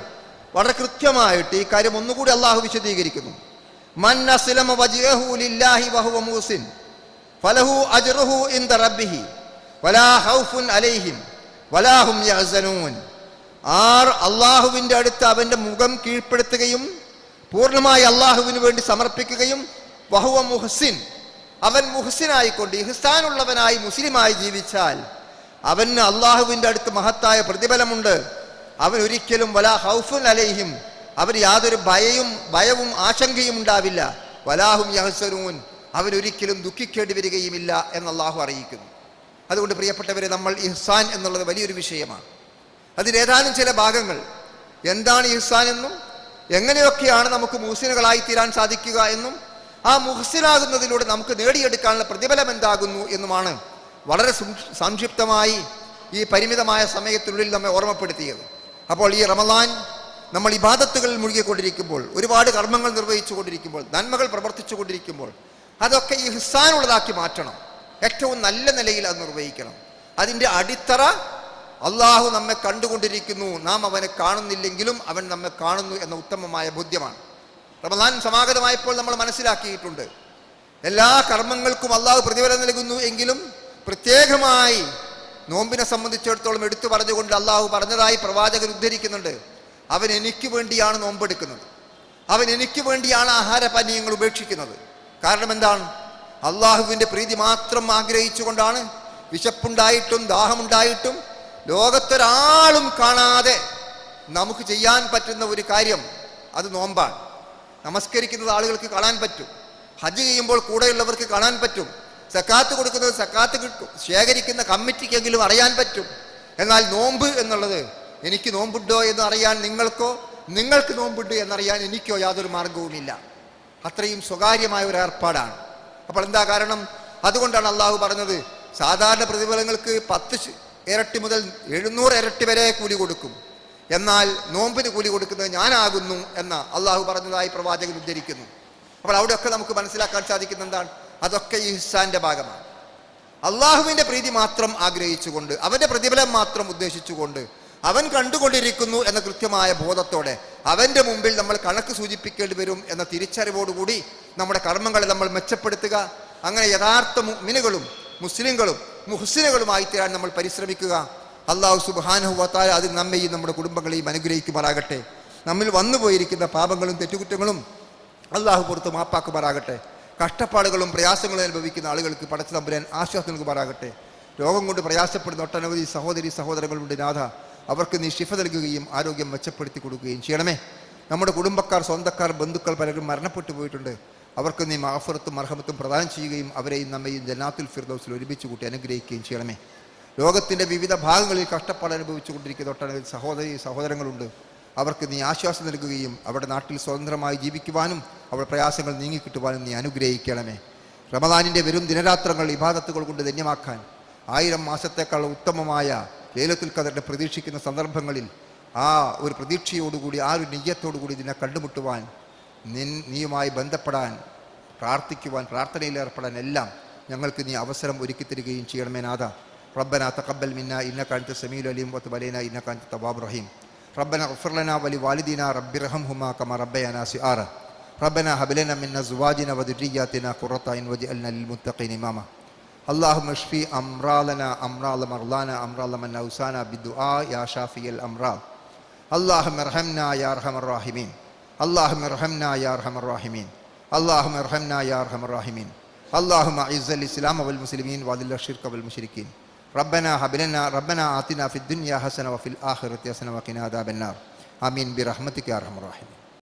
A: വളരെ കൃത്യമായിട്ട് ഈ കാര്യം ഒന്നുകൂടി അള്ളാഹു വിശദീകരിക്കുന്നു. മൻ അസ്ലമ വജ്ഹഹു ലില്ലാഹി വഹുവ മുഹ്സിൻ ഫലഹു അജ്റുഹു ഇൻദ റബ്ബിഹി വലാ ഖൗഫുൻ അലൈഹിം വലാ ഹും യഹ്സനൂൻ. ആർ അള്ളാഹുവിൻ്റെ അടുത്ത് അവൻ്റെ മുഖം കീഴ്പ്പെടുത്തുകയും പൂർണ്ണമായി അള്ളാഹുവിന് വേണ്ടി സമർപ്പിക്കുകയും വഹുവ മുഹ്സിൻ, അവൻ മുഹ്സിനായിക്കൊണ്ട് ഇഹ്സാനുള്ളവനായി മുസ്ലിമായി ജീവിച്ചാൽ അവന് അള്ളാഹുവിൻ്റെ അടുത്ത് മഹത്തായ പ്രതിഫലമുണ്ട്. അവൻ ഒരിക്കലും വലാ ഖൗഫുൻ അലൈഹിം, അവർ യാതൊരു ഭയവും ആശങ്കയും ഉണ്ടാവില്ല. വലാഹും യഹ്സനൂൻ, അവനൊരിക്കലും ദുഃഖിക്കേണ്ടി വരികയുമില്ല എന്ന് അള്ളാഹു അറിയിക്കുന്നു. അതുകൊണ്ട് പ്രിയപ്പെട്ടവരെ, നമ്മൾ ഇഹ്സാൻ എന്നുള്ളത് വലിയൊരു വിഷയമാണ്. അതിലേതാനും ചില ഭാഗങ്ങൾ എന്താണ് ഇഹ്സാൻ എന്നും എങ്ങനെയൊക്കെയാണ് നമുക്ക് മുഹ്സിനുകളായി തീരാൻ സാധിക്കുക എന്നും ആ മുഹ്സിനാകുന്നതിലൂടെ നമുക്ക് നേടിയെടുക്കാനുള്ള പ്രതിഫലം എന്താകുന്നു എന്നുമാണ് വളരെ സംക്ഷിപ്തമായി ഈ പരിമിതമായ സമയത്തിനുള്ളിൽ നമ്മെ ഓർമ്മപ്പെടുത്തിയത്. അപ്പോൾ ഈ റമളാൻ നമ്മൾ ഇബാദത്തുകളിൽ മുഴുകിക്കൊണ്ടിരിക്കുമ്പോൾ, ഒരുപാട് കർമ്മങ്ങൾ നിർവഹിച്ചു കൊണ്ടിരിക്കുമ്പോൾ, നന്മകൾ പ്രവർത്തിച്ചു കൊണ്ടിരിക്കുമ്പോൾ അതൊക്കെ ഇഹ്സാനുള്ളതാക്കി മാറ്റണം. ഏറ്റവും നല്ല നിലയിൽ അത് നിർവഹിക്കണം. അതിൻ്റെ അടിത്തറ അള്ളാഹു നമ്മെ കണ്ടുകൊണ്ടിരിക്കുന്നു, നാം അവനെ കാണുന്നില്ലെങ്കിലും അവൻ നമ്മെ കാണുന്നു എന്ന ഉത്തമമായ ബോധ്യമാണ്. റമളാൻ സമാഗതമായപ്പോൾ നമ്മൾ മനസ്സിലാക്കിയിട്ടുണ്ട്, എല്ലാ കർമ്മങ്ങൾക്കും അള്ളാഹു പ്രതിഫലം നൽകുന്നു എങ്കിലും പ്രത്യേകമായി നോമ്പിനെ സംബന്ധിച്ചിടത്തോളം എടുത്തു പറഞ്ഞുകൊണ്ട് അള്ളാഹു പറഞ്ഞതായി പ്രവാചകൻ ഉദ്ധരിക്കുന്നുണ്ട്, അവൻ എനിക്ക് വേണ്ടിയാണ് നോമ്പെടുക്കുന്നത്, അവൻ എനിക്ക് വേണ്ടിയാണ് ആഹാരപാനീയങ്ങൾ ഉപേക്ഷിക്കുന്നത്. കാരണം എന്താണ്? അള്ളാഹുവിൻ്റെ പ്രീതി മാത്രം ആഗ്രഹിച്ചുകൊണ്ടാണ് വിശപ്പുണ്ടായിട്ടും ദാഹമുണ്ടായിട്ടും ലോകത്തൊരാളും കാണാതെ നമുക്ക് ചെയ്യാൻ പറ്റുന്ന ഒരു കാര്യം അത് നോമ്പാണ്. നമസ്കരിക്കുന്നത് ആളുകൾക്ക് കാണാൻ പറ്റും, ഹജ്ജ് ചെയ്യുമ്പോൾ കൂടെയുള്ളവർക്ക് കാണാൻ പറ്റും, സക്കാത്ത് കൊടുക്കുന്നത് സക്കാത്ത് ശേഖരിക്കുന്ന കമ്മിറ്റിക്കെങ്കിലും അറിയാൻ പറ്റും. എന്നാൽ നോമ്പ് എന്നുള്ളത്, എനിക്ക് നോമ്പുണ്ടോ എന്ന് അറിയാൻ നിങ്ങൾക്കോ, നിങ്ങൾക്ക് നോമ്പുണ്ട് എന്നറിയാൻ എനിക്കോ യാതൊരു മാർഗവുമില്ല. അത്രയും സ്വകാര്യമായ ഒരു ഏർപ്പാടാണ്. അപ്പോൾ എന്താ കാരണം? അതുകൊണ്ടാണ് അള്ളാഹു പറഞ്ഞത് സാധാരണ പ്രതിഫലങ്ങൾക്ക് 10 ഇരട്ടി മുതൽ 700 ഇരട്ടി വരെ കൂലി കൊടുക്കും, എന്നാൽ നോമ്പിന് കൂലി കൊടുക്കുന്നത് ഞാനാകുന്നു എന്ന് അള്ളാഹു പറഞ്ഞതായി പ്രവാചകൻ ഉദ്ധരിക്കുന്നു. അപ്പോൾ അവിടെയൊക്കെ നമുക്ക് മനസ്സിലാക്കാൻ സാധിക്കുന്ന എന്താണ്? അതൊക്കെ ഈ ഇഹ്സാന്റെ ഭാഗമാണ്. അള്ളാഹുവിൻ്റെ പ്രീതി മാത്രം ആഗ്രഹിച്ചുകൊണ്ട്, അവൻ്റെ പ്രതിഫലം മാത്രം ഉദ്ദേശിച്ചുകൊണ്ട്, അവൻ കണ്ടുകൊണ്ടിരിക്കുന്നു എന്ന കൃത്യമായ ബോധത്തോടെ അവൻ്റെ മുമ്പിൽ നമ്മൾ കണക്ക് സൂചിപ്പിക്കേണ്ടി വരും എന്ന തിരിച്ചറിവോടുകൂടി നമ്മുടെ കർമ്മങ്ങളെ നമ്മൾ മെച്ചപ്പെടുത്തുക. അങ്ങനെ യഥാർത്ഥ മുഅ്മിനുകളും മുസ്ലിങ്ങളും മുഹ്സിനുകളുമായി തീരാൻ നമ്മൾ പരിശ്രമിക്കുക. അള്ളാഹു സുബ്ഹാനഹു വ തആല അതിൽ നമ്മെയും നമ്മുടെ കുടുംബങ്ങളെയും അനുഗ്രഹിക്കുമാറാകട്ടെ. നമ്മിൽ വന്നു പോയിരിക്കുന്ന പാപങ്ങളും തെറ്റുകുറ്റങ്ങളും അള്ളാഹു പുറത്ത് മാപ്പാക്കുമാറാകട്ടെ. കഷ്ടപ്പാടുകളും പ്രയാസങ്ങളും അനുഭവിക്കുന്ന ആളുകൾക്ക് പടച്ച തമ്പുരാൻ ആശ്വാസം നൽകുമാറാകട്ടെ. രോഗം കൊണ്ട് പ്രയാസപ്പെടുന്ന ഒട്ടനവധി സഹോദരി സഹോദരങ്ങളുണ്ട് നാഥ, അവർക്ക് നീ ശിഫ നൽകുകയും ആരോഗ്യം മെച്ചപ്പെടുത്തി കൊടുക്കുകയും ചെയ്യണമേ. നമ്മുടെ കുടുംബക്കാർ, സ്വന്തക്കാർ, ബന്ധുക്കൾ പലരും മരണപ്പെട്ടു പോയിട്ടുണ്ട്. അവർക്ക് നീ മഗ്ഫിറത്തും മർഹമത്തും പ്രദാനം ചെയ്യുകയും അവരെയും നമ്മയും ജന്നാത്തുൽ ഫിർദൗസിൽ ഒരുമിച്ച് കൂട്ടി അനുഗ്രഹിക്കുകയും ചെയ്യണമേ. ലോകത്തിൻ്റെ വിവിധ ഭാഗങ്ങളിൽ കഷ്ടപ്പാട് അനുഭവിച്ചു കൊണ്ടിരിക്കുന്ന ഒട്ടനവധി സഹോദരി സഹോദരങ്ങളുണ്ട്. അവർക്ക് നീ ആശ്വാസം നൽകുകയും അവരുടെ നാട്ടിൽ സ്വതന്ത്രമായി ജീവിക്കുവാനും അവരുടെ പ്രയാസങ്ങൾ നീങ്ങിക്കിട്ടുവാനും നീ അനുഗ്രഹിക്കണമേ. റമദാനിൻ്റെ വരും ദിനരാത്രങ്ങൾ ഇബാദത്തുകൾ കൊണ്ട് ധന്യമാക്കാൻ 1000 മാസത്തേക്കാൾ ഉത്തമമായ ലൈലത്തുൽ ഖദറിനെ പ്രതീക്ഷിക്കുന്ന സന്ദർഭങ്ങളിൽ ആ ഒരു പ്രതീക്ഷയോടുകൂടി, ആ ഒരു നിയ്യത്തോടുകൂടി ഇതിനെ കണ്ടുമുട്ടുവാൻ, നീയുമായി ബന്ധപ്പെടാൻ, പ്രാർത്ഥിക്കുവാൻ, പ്രാർത്ഥനയിൽ ഏർപ്പെടാൻ എല്ലാം ഞങ്ങൾക്ക് നീ അവസരം ഒരുക്കി തരികയും ചെയ്യണമേ നാഥ. റബ്ബനാ തഖബ്ബൽ മിന്നാ ഇന്നക അൻത സമീഉൽ അലീം വതുബ് അലൈനാ ഇന്നക അൻത തവ്വാബുർ റഹീം. റബ്ബനാ ഇഗ്ഫിർ ലനാ വലിവാലിദീനാ റബ്ബിർഹംഹുമാ കമാ റബ്ബയാനാ സിഗാറ. റബ്ബനാ ഹബ് ലനാ മിൻ അസ്വാജിനാ വദുർരിയ്യാതിനാ ഖുറത അയ്ൻ വജ്അൽനാ ലിൽ മുത്തഖീന ഇമാമാ. اللهم اشفي امراضنا امراض مرضانا امراض من اوصانا بالدعاء يا شافي الامراض. اللهم ارحمنا يا ارحم الراحمين. اللهم ارحمنا يا ارحم الراحمين. اللهم ارحمنا يا ارحم الراحمين. اللهم اعز الاسلام والمسلمين واذل الشرك والمشركين. ربنا آتنا في الدنيا حسنة وفي الآخرة حسنة وقنا عذاب النار. آمين برحمتك يا ارحم الراحمين.